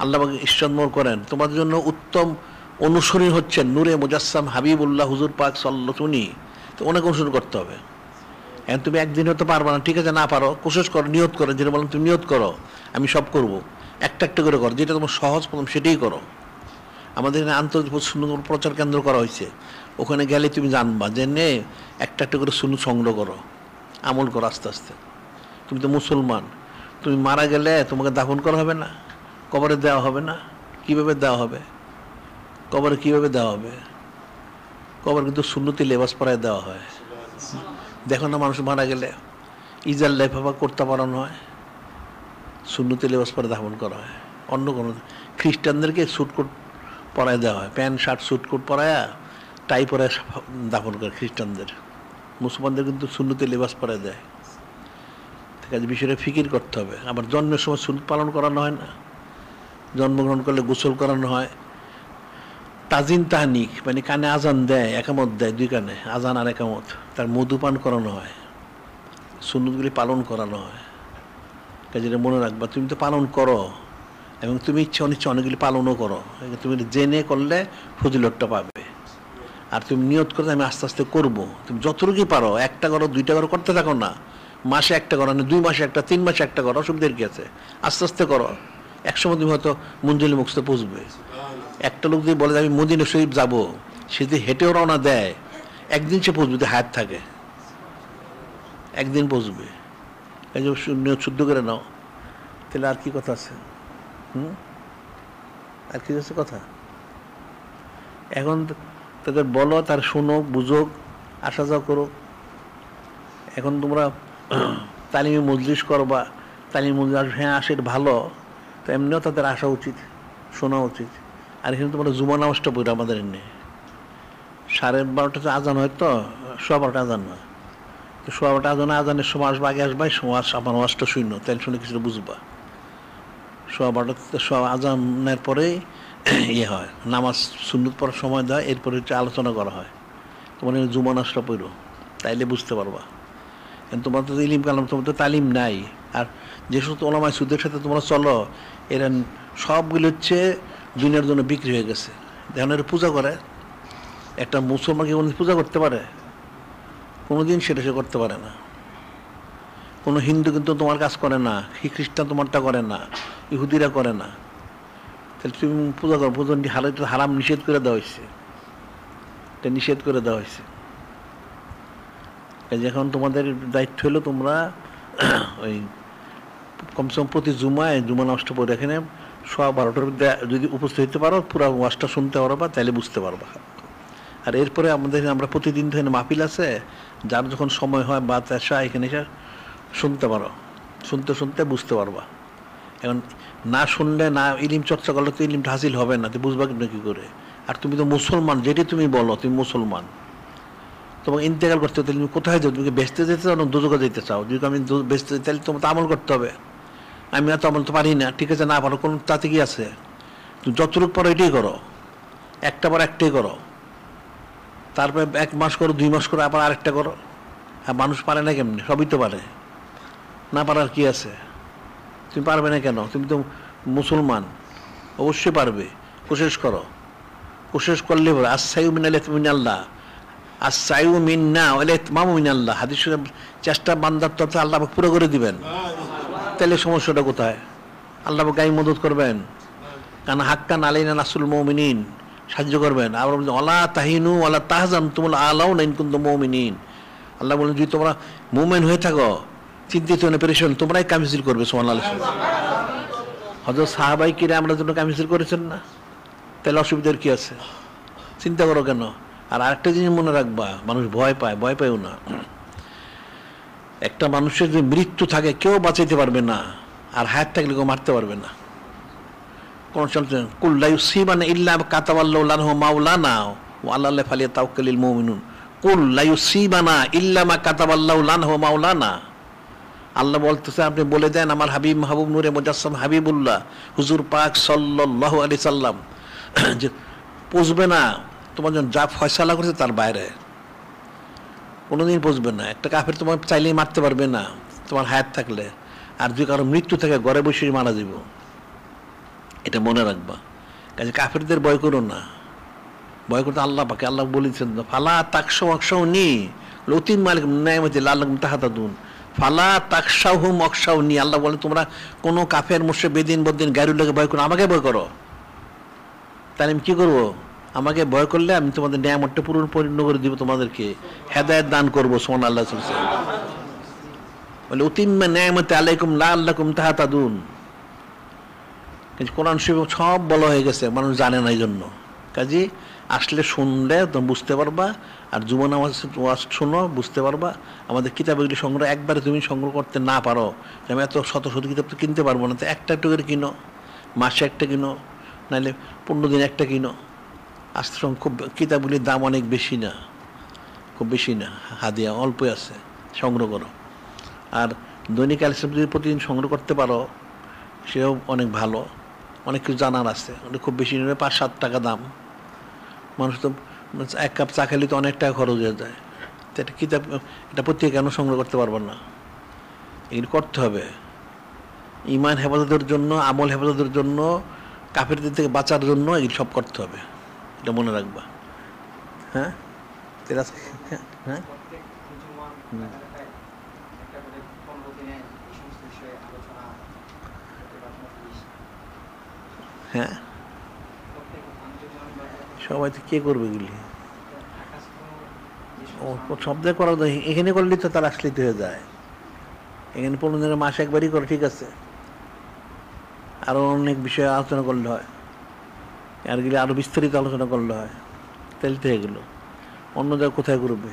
আল্লাহ ইরশাদ করেন তোমাদের জন্য উত্তম অনুসরণ হচ্ছে নূরে মুজাসসাম হাবিবুল্লাহ হুজুর পাক সাল্লাল্লাহু উনি, তো অনেক অনুসরণ করতে হবে। এখন তুমি একদিন হতে পারবে না, ঠিক আছে, না পারো কোশিশ করো, নিয়ত করো, যেটা বললাম তুমি নিয়ত করো আমি সব করব, একটা একটা করে করো, যেটা তোমার সহজ প্রথম সেটাই করো। আমাদের এখানে আন্তর্জাতিক সুন্নত প্রচার কেন্দ্র করা হয়েছে, ওখানে গেলে তুমি জানবা যে নে একটা একটা করে সুন্নত সংগ্রহ করো, আমল করো আস্তে আস্তে। তুমি তো মুসলমান, তুমি মারা গেলে তোমাকে দাফন করা হবে না, কবরে দেওয়া হবে না, কীভাবে দেওয়া হবে, কবরে কীভাবে দেওয়া হবে? কবর কিন্তু সুন্নতি লেবাস পরায় দেওয়া হয়। দেখো না মানুষ মারা গেলে ইজার লেফাফা করতে পারানো হয়, সুন্নতি লেবাস পরে দাফন করা হয়। অন্য কোনো খ্রিস্টানদেরকে স্যুটকোট পরায় দেওয়া হয়, প্যান্ট শার্ট স্যুটকোট পরায়া টাই পরায় দাফন করে খ্রিস্টানদের। মুসলমানদের কিন্তু সুন্নতি লেবাস পরায় দেয়। ঠিক আছে, বিষয়টা ফিকির করতে হবে। আবার জন্মের সময় সুন্নত পালন করানো হয় না, জন্মগ্রহণ করলে গোসল করানো হয়, তাজিন তাহনিক মানে কানে আজান দেয়, একামত দেয়, দুই কানে আজান আর একামত, তার মধুপান করানো হয়, সুন্নতগুলি পালন করানো হয়। কাজে মনে রাখবা, তুমি তো পালন করো এবং তুমি ইচ্ছা অনিচ্ছা অনেকগুলি পালনও করো, তুমি জেনে করলে ফজিলতটা পাবে। আর তুমি নিয়ত করলে আমি আস্তে আস্তে করবো, তুমি যতটুকুই পারো, একটা করো দুইটা করো, করতে থাকো না, মাসে একটা করো না, 2 মাসে একটা, 3 মাসে একটা করো, অসুবিধার কি আছে? আস্তে আস্তে করো, একসময় তুমি হয়তো মঞ্জিল মুক্তে পৌঁছবে। একটা লোক যদি বলে যে আমি মদিনা শরীফ যাবো, সে যদি হেঁটেও রওনা দেয় একদিন সে পৌঁছবে, যদি হায়াত থাকে একদিন পৌঁছবে। এই যে নিয়ত শুদ্ধ করে নাও, তাহলে আর কি কথা আছে? আর কি আছে কথা? এখন তাদের বলো, তার শুনো, বুঝুক, আসা যাওয়া করুক। এখন তোমরা তালিমে মজলিস করবা, তালিম মজলিস হ্যাঁ আসে ভালো, তো এমনিও তাদের আসা উচিত, শোনা উচিত। আর এখানে তোমরা জুমা নামাজটা পড়ো, আমাদের এমনি 12:30 আজান হয়, তো 12:15 আজান হয়, তো 12:15 আজানের সময় আসবা, আগে আসবা, সময় আমার নামাজটা শূন্য, তাই শুনে কিছুটা বুঝবা। 12:15 আজানের পরে ইয়ে হয়, নামাজ সুন্নত পড়ার সময় দেয়, এরপরে হচ্ছে আলোচনা করা হয়। তোমার জুমা নামাজটা পড়ো, তাইলে বুঝতে পারবা। তোমার তো ইলিম কালাম, তোমার তো তালিম নাই। আর যে সমস্ত ওলামায়ে সুদের সাথে তোমরা চলো, এরা সবগুলো হচ্ছে দুনিয়ার জন্য বিক্রি হয়ে গেছে। দেখুন, এরা পূজা করে, একটা মুসলমান কি কোনোদিন পূজা করতে পারে? কোনোদিন সেটা সে করতে পারে না। কোনো হিন্দু কিন্তু তোমার কাজ করে না, খ্রিস্টান তোমারটা করে না, ইহুদিরা করে না। তাহলে তুমি পূজা করো, পূজা হারাম নিষেধ করে দেওয়া হয়েছে, এটা নিষেধ করে দেওয়া হয়েছে। এখন তোমাদের দায়িত্ব হলো তোমরা ওই কমসে কম প্রতি জুমায় জুমা নামাজটা পড়ে, এখানে 12:15 যদি উপস্থিত হতে পারো, পুরো ওয়াজটা শুনতে পারবা, তাহলে বুঝতে পারবা। আর এরপরে আমরা প্রতিদিন তো এখানে মাহফিল আছে, যার যখন সময় হয় বা তেসা এখানে এসে শুনতে পারো, শুনতে শুনতে বুঝতে পারবা। এখন না শুনলে, না ইলিম চর্চা করলে তো ইলিমটা হাসিল হবে না, তো বুঝবা কিন্তু কী করে? আর তুমি তো মুসলমান, যেটি তুমি বলো তুমি মুসলমান, তোমাকে ইন্তেকাল করতে হবে, তুমি কোথায় যাও? তুমি বেচতে যেতে চাও না দুজকে যেতে চাও? যদি আমি বেচতে, তাহলে তোমার তো আমল করতে হবে। আমি তো আমল তো পারি না, ঠিক আছে, না পারো, কোনো তাতে কি আছে? তুমি যতটুকু পারো এটাই করো, একটা পর একটাই করো, তারপরে 1 মাস করো, 2 মাস করো, আবার আরেকটা করো। হ্যাঁ, মানুষ পারে না কেমনি? সবই তো পারে, না পারার কি আছে? তুমি পারবে না কেন? তুমি তো মুসলমান, অবশ্যই পারবে। কোশিশ করো, কোশিশ করলে বলে আসাইউ মিনাল্লাহ, আসাইউ মিন্না ওয়াল ইতমামু মিনাল্লাহ। হাদিস চেষ্টা বান্দার তথা আল্লাহ পুরো করে দিবেন। তাহলে সমস্যাটা কোথায়? আল্লাহ গায়ে মদত করবেন, কারণ হাক্কান আলাইনা নাসরুল মুমিনিন, সাহায্য করবেন। আবার ওয়ালা তাহিনু ওয়ালা তাহজানু তুমুল আলাউনা ইন কুনতুম মুমিনিন। আল্লাহ বলেন, যদি তোমরা মুমিন হয়ে থাকো, চিন্তিত না, পেরেশান, তোমরাই কামিল করবে। সুবহানাল্লাহ। হযরত সাহাবায়ে কিরাম আমরা জন্য কামিল করেছেন না, তাহলে অসুবিধার কি আছে? চিন্তা করো কেন? আর আরেকটা জিনিস মনে রাখবা, মানুষ ভয় পায়, ভয় পায়ও না। একটা মানুষের যদি মৃত্যু থাকে, কেউ বাঁচাইতে পারবে না, আর হায়াত থাকলে কেউ মারতে পারবে না। কোন চলছে কুল লা ইউসিবানা ইল্লা কাতাবাল্লাহু লাহু মাওলানা ওয়া আলাল্লাহি ফালিয়াতাওয়াক্কালিল মুমিনুন। কুল লা ইউসিবানা ইল্লা মা কাতাবাল্লাহু লাহু মাওলানা। আল্লাহ বলতেছে আপনি বলে দেন আমার হাবিব মাহবুব নূরে মুজাসসাম হাবিবুল্লাহ হুজুর পাক সাল্লাল্লাহু আলাইহি সাল্লাম যে পুষবে না তোমার জন্য যা ফয়সালা করেছে তার বাইরে, কোনোদিন পুষবে না। একটা কাফের তোমার চাইলেই মারতে পারবে না তোমার হায়াত থাকলে, আর যদি কারো মৃত্যু থাকে ঘরে বসে মারা যাব, এটা মনে রাখবা। কাজে কাফেরদের ভয় করো না, ভয় করতে আল্লাহ পাকে আল্লাহ বলেছেন ফালা তাকশাউ আখশাউনি লতিম মালিক নিয়ামতি লাল্লাকুম তাহতাদুন, ফালা তাকশাউহুম আখশাউনি। আল্লাহ বলেন তোমরা কোনো কাফের মুশরিক বেদিন বদ্দিন গায়রুল্লাহকে ভয় করো, আমাকে ভয় করো। তাহলে আমি কি করবো? আমাকে ভয় করলে আমি তোমাদের নিয়ামতটা পূর্ণ করে দিব, তোমাদেরকে হেদায়েত দান করবো। সুবহানাল্লাহ বলে উতিম্মা নিয়ামতি আলাইকুম লাল্লাকুম তাহতাদুন। কোরআন শরীফ সব বলা হয়ে গেছে, মানুষ জানে না এই জন্য। কাজে আসলে শুনলে তুমি বুঝতে পারবা, আর জীবন ওয়াজ শোনো বুঝতে পারবা। আমাদের কিতাবগুলি সংগ্রহ একবারে তুমি সংগ্রহ করতে না পারো, আমি এত শত শত কিতাব তো কিনতে পারবো না, তো একটা একটু করে কিনো, মাসে একটা কিনো, নাহলে 15 দিন একটা কিনো। আস্তে খুব কিতাবগুলির দাম অনেক বেশি না, খুব বেশি না, হাদিয়া অল্পই আছে, সংগ্রহ করো। আর দৈনিক আলিসাম যদি প্রতিদিন সংগ্রহ করতে পারো সেও অনেক ভালো, অনেক কিছু জানার আছে। ওটা খুব বেশি নেবে, 5-7 টাকা দাম। মানুষ তো 1 কাপ চা খেলে তো অনেক টাকা খরচ হয়ে যায়। তো এটা কিতাব, এটা প্রত্যেকে কেন সংগ্রহ করতে পারবো না? এগুলি করতে হবে ঈমান হেফাজতের জন্য, আমল হেফাজতের জন্য, কাফেরদের থেকে বাঁচার জন্য এগুলি সব করতে হবে, এটা মনে রাখবা। হ্যাঁ হ্যাঁ হ্যাঁ সবাই তো কে করবে এগুলি? সব জায়গায় করা যায়, এখানে করলে তো তার আসলেই হয়ে যায়। এখানে 15 দিনের মাসে একবারই করে, ঠিক আছে, আরও অনেক বিষয়ে আলোচনা করলে হয়, আর গেলে আরও বিস্তারিত আলোচনা করলে হয়, তাহলে তো হয়ে গেলো। অন্য জায়গায় কোথায় করবে?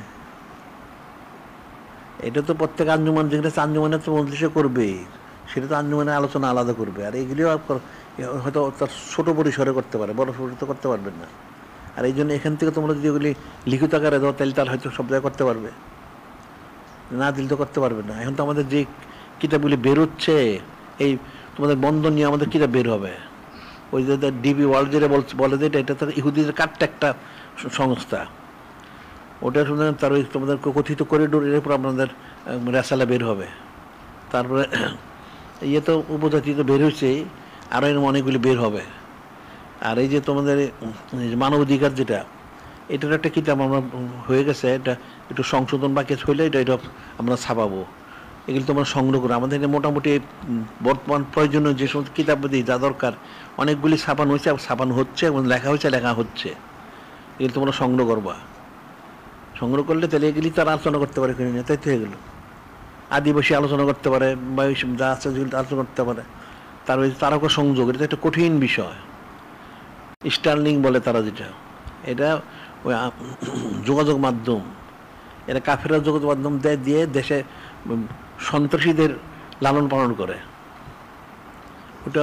এটা তো প্রত্যেক আঞ্জুমান, যেখানে আঞ্জুমানের তো মজলিসে করবেই, সেটা তো আঞ্জুমানের আলোচনা আলাদা করবে। আর এগুলিও হয়তো তার ছোটো পরিসরে করতে পারে, বড় পরিসরে তো করতে পারবেন না। আর এই জন্য এখান থেকে তোমরা যদি ওগুলি লিখিত আকারে দাও, তাহলে তার হয়তো সব জায়গায় করতে পারবে, না দিলে তো করতে পারবে না। এখন তো আমাদের যে কিতাবগুলি বেরোচ্ছে, এই তোমাদের বন্ধন নিয়ে আমাদের কিতাব বের হবে। ওই যে ডিবি ওয়ার্ল্ড যেটা বলে যে এটা তার ইহুদিদের কাটটা একটা সংস্থা, ওটা শুনে তার ওই তোমাদের কথিত করিডোর, এর উপর আপনাদের রেসালা বের হবে। তারপরে ইয়ে তো উপজাতি তো বের হয়েছে, আরও এরকম অনেকগুলি বের হবে। আর এই যে তোমাদের মানবাধিকার যেটা, এটার একটা কিতাব আমরা হয়ে গেছে, এটা একটু সংশোধন বাকি হইলে এটা আমরা ছাপাবো। এগুলো তোমরা সংগ্রহ করো। আমাদের মোটামুটি বর্তমান প্রয়োজনীয় যে সমস্ত কিতাবাদি যা দরকার অনেকগুলি ছাপানো হয়েছে, ছাপানো হচ্ছে এবং লেখা হয়েছে, লেখা হচ্ছে। এগুলো তোমরা সংগ্রহ করবা। সংগ্রহ করলে তাহলে এগুলি তারা আলোচনা করতে পারে, কিনে নিয়ে তাই তো হয়ে গেলো। আদিবাসী আলোচনা করতে পারে, বা যা আছে যেগুলো আলোচনা করতে পারে। তারকা সংযোগ, এটা একটা কঠিন বিষয়। স্টার্লিং বলে তারা, যেটা এটা ওই যোগাযোগ মাধ্যম, এটা কাফেররা যোগাযোগ মাধ্যম দিয়ে দেশে সন্ত্রাসীদের লালন পালন করে। ওটা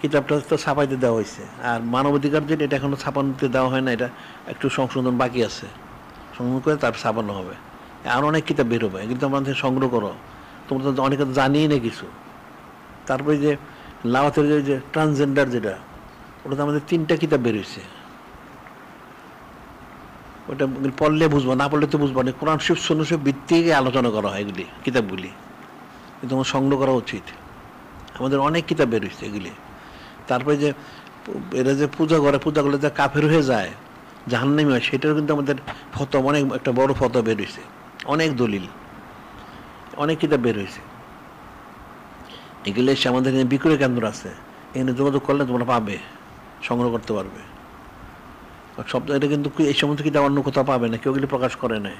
কিতাবটা তো ছাপাইতে দেওয়া হয়েছে। আর মানবাধিকার যেটা, এটা এখনো ছাপানোতে দেওয়া হয় না, এটা একটু সংশোধন বাকি আছে, সংগ্রহ করে তারপর ছাপানো হবে। আর অনেক কিতাব বের হবে, কিন্তু আমাদের সংগ্রহ করো। তোমরা তো অনেকে তো জানিই না কিছু। তারপরে যে লাওয়াতের যে ট্রান্সজেন্ডার যেটা, ওটা তো আমাদের 3টা কিতাব বের হয়েছে। ওটা পড়লে বুঝবো, না পড়লে তো বুঝবো না। কোরআন শরীফ সুন্নাহ শরীফ ভিত্তিক আলোচনা করা হয় এগুলি কিতাবগুলি, কিন্তু আমার সংগ্রহ করা উচিত। আমাদের অনেক কিতাব বের হয়েছে এগুলি। তারপরে যে এরা যে পূজা করলে যে কাফের হয়ে যায়, জাহান্নামী হয়, সেটাও কিন্তু আমাদের ফতোয়া, অনেক একটা বড় ফতোয়া বের হয়েছে, অনেক দলিল, অনেক কিতাব বের হয়েছে। এগুলি এসে আমাদের এখানে বিক্রয় কেন্দ্র আছে, এখানে যোগাযোগ করলে তোমরা পাবে, সংগ্রহ করতে পারবে। সব এটা কিন্তু এই সমস্ত কিতাব অন্য কোথাও পাবে না, কেউ এগুলি প্রকাশ করে নাই।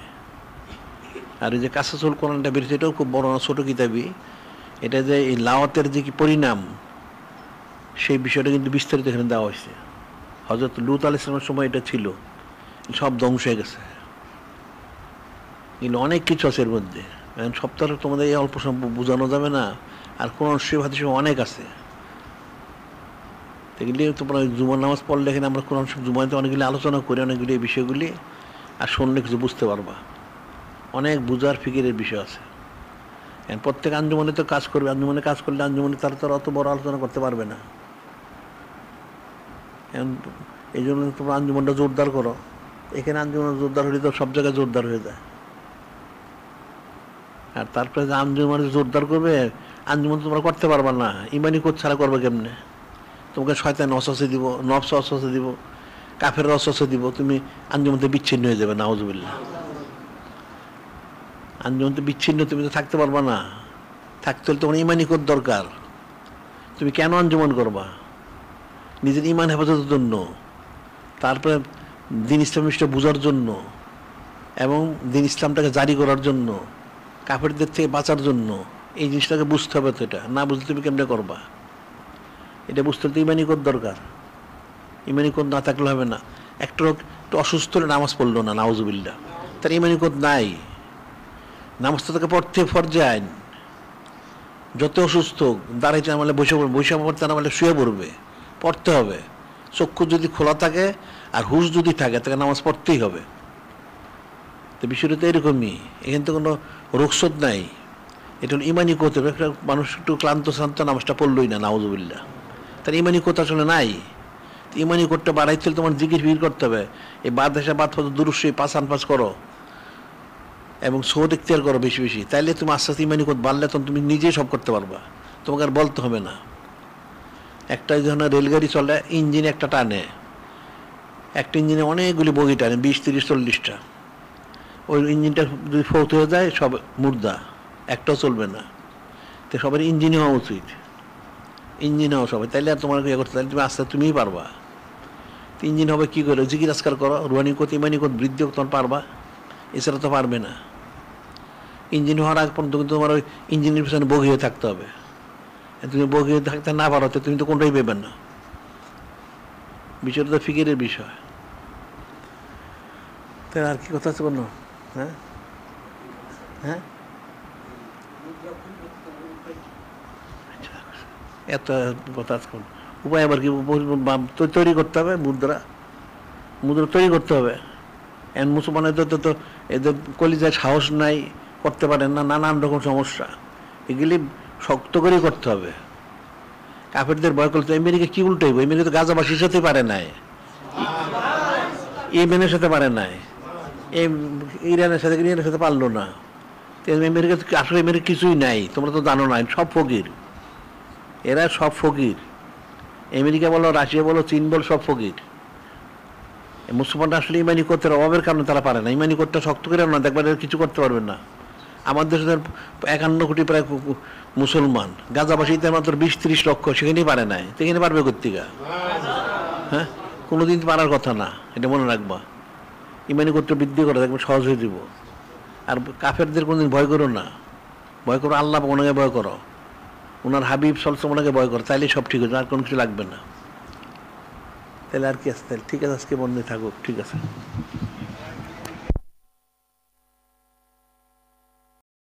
আর এই যে কাসাসুল কোরআনটা বেরিয়েছে, এটাও খুব বড় না, ছোটো কিতাবই। এটা যে এই লাওয়াতের যে কি পরিণাম, সেই বিষয়টা কিন্তু বিস্তারিত এখানে দেওয়া হয়েছে। হযরত লূত আলাইহিস সালামের সময় এটা ছিল, সব ধ্বংস হয়ে গেছে। এগুলো অনেক কিছু আছে এর মধ্যে, এখন সব তো তোমাদের এই অল্প সম্ভব বোঝানো যাবে না। আর কোরআন শরীফ হাদিস অনেক আছে। এগুলি তোমরা জুমার নামাজ পড়লে এখানে আমরা কোরআন শরীফ জুমাতে অনেকগুলি আলোচনা করি, অনেকগুলি এই বিষয়গুলি, আর শুনলে কিছু বুঝতে পারবা। অনেক বুঝার ফিকিরের বিষয় আছে। প্রত্যেক আঞ্জুমানে তো কাজ করবে, আঞ্জুমানে কাজ করলে আঞ্জুমানে তারা তো অত বড় আলোচনা করতে পারবে না। এই জন্য তোমরা আঞ্জুমানটা জোরদার করো। এখানে আঞ্জুমান জোরদার হলে তো সব জায়গায় জোরদার হয়ে যায়। আর তারপরে যে আঞ্জুমানে জোরদার করবে, আঞ্জুমান তোমরা করতে পারবা না, ইমানি কোচ ছাড়া করবে কেমনে? তোমাকে শয়তান অসসে দিব, নফস অসসে দিব, কাফের অসসে দিব, তুমি আঞ্জুমানতে বিচ্ছিন্ন হয়ে যাবে। নাউজুবিল্লাহ। আঞ্জুমানতে বিচ্ছিন্ন তুমি তো থাকতে পারবা না। থাকতে হলে তোমার ইমানি কোচ দরকার। তুমি কেন আঞ্জুমান করবা? নিজের ইমান হেফাজতের জন্য, তারপরে দিন ইসলামিস্টটা বোঝার জন্য, এবং দিন ইসলামটাকে জারি করার জন্য, কাফেরদের থেকে বাঁচার জন্য। এই জিনিসটাকে বুঝতে হবে। তো এটা না বুঝলে তুমি কেমনে করবা? এটা বুঝতে হলে তো ইমানি কোদ দরকার। ইমানি কোদ না থাকলে হবে না। একটা লোক একটু অসুস্থ হলে নামাজ পড়লো না, নাউজুবিল্লাহ, তার ইমানি কোদ নাই। নামাজ তো তাকে পড়তে ফরজে আইন। যত অসুস্থ দাঁড়াইতে নামালে বসে পড়তে নামালে শুয়ে পড়বে, পড়তে হবে। চক্ষু যদি খোলা থাকে আর হুশ যদি থাকে, তাকে নামাজ পড়তেই হবে। তো বিষয়টা তো এরকমই। এখানে তো কোনো রোগশোধ নাই। এটা হলো ইমানি কোত। একটা মানুষ একটু ক্লান্ত শ্রান্ত নামাজটা পড়লই না, নাউজুবিল্লাহ, তার ইমানি কোত আসলে নাই। ইমানি কোটটা বাড়াইতে হলে তোমার জিকির ফিকির করতে হবে। এই বাদ এসে বাদ ফত দুরুশ্বই পাঁচ আনপাস করো এবং সৌদ ইখতিয়ার করো বেশি বেশি। তাইলে তুমি আস্তে আস্তে ইমানি কোত বাড়লে তখন তুমি নিজেই সব করতে পারবা, তোমাকে আর বলতে হবে না। একটা যখন রেলগাড়ি চলে, ইঞ্জিন একটা টানে, একটা ইঞ্জিনে অনেকগুলি বগি টানে, 20, 30, 40টা। ওই ইঞ্জিনটা যদি ফৌত হয়ে যায়, সব মুর্দা, একটাও চলবে না। তো সবার ইঞ্জিন হওয়া উচিত, ইঞ্জিন হওয়া সবাই। তাইলে আর তোমার ইয়ে করতে, তাহলে তুমি আস্তে তুমিই পারবা। তো ইঞ্জিন হবে কী করে? জিকির আজকার করো, রুহানি কোত ইমানি কোত বৃদ্ধি তখন পারবা, এছাড়া তো পারবে না। ইঞ্জিন হওয়ার আগ পর্যন্ত কিন্তু তোমার ওই ইঞ্জিনের পিছনে বগি হয়ে থাকতে হবে। তুমি বগি হয়ে থাকতে না পারো, তো তুমি তো কোনটাই পেবেন না। বিষয়টা তো ফিকিরের বিষয়। তাই আর কি কথা আছে কোনো? হ্যাঁ হ্যাঁ, এত কথা আছে। উপায় আবার কি? তৈরি করতে হবে মুদ্রা, মুদ্রা তৈরি করতে হবে। এন মুসলমানের তো এদের কলিজায় সাহস নাই, করতে পারেন না, নানান রকম সমস্যা। এগুলি শক্ত করেই করতে হবে। কাফেরদের ভয় করতে। আমেরিকা কি উল্টাইব? আমেরিকা তো গাজাবাসীর সাথে পারে নাই, ইয়েমেনের সাথে পারে নাই, ইরানের সাথে পারলো না। আমেরিকা আসলে আমেরিকা কিছুই নাই, তোমরা তো জানো না, সব ফকির। এরা সব ফকির। আমেরিকা বলো, রাশিয়া বলো, চীন বলো, সব ফকির। মুসলমানরা আসলে ইমানি করতে অভাবের কারণে তারা পারে না। ইমানি করতে শক্ত করে না, দেখবার কিছু করতে পারবেন না। আমাদের দেশে 51 কোটি প্রায় মুসলমান, গাজাবাসীতে মাত্র 20-30 লক্ষ, সেখানেই পারে নাই। সেখানে পারবে কর্তিকা? হ্যাঁ, কোনোদিন পারার কথা না, এটা মনে রাখবা। ইমানি করতে বৃদ্ধি করে দেখবে সহজ হয়ে দিব। আর কাফেরদের কোনোদিন ভয় করো না, ভয় করো আল্লাহ, ওনাকে ভয় করো, ওনার হাবিব সলসম, ওনাকে ভয় করো, তাইলে সব ঠিক হয়ে, আর কোনো কিছু লাগবে না। তাহলে আর কি আছে? তাহলে ঠিক আছে, আজকে বন্ধে থাকুক, ঠিক আছে।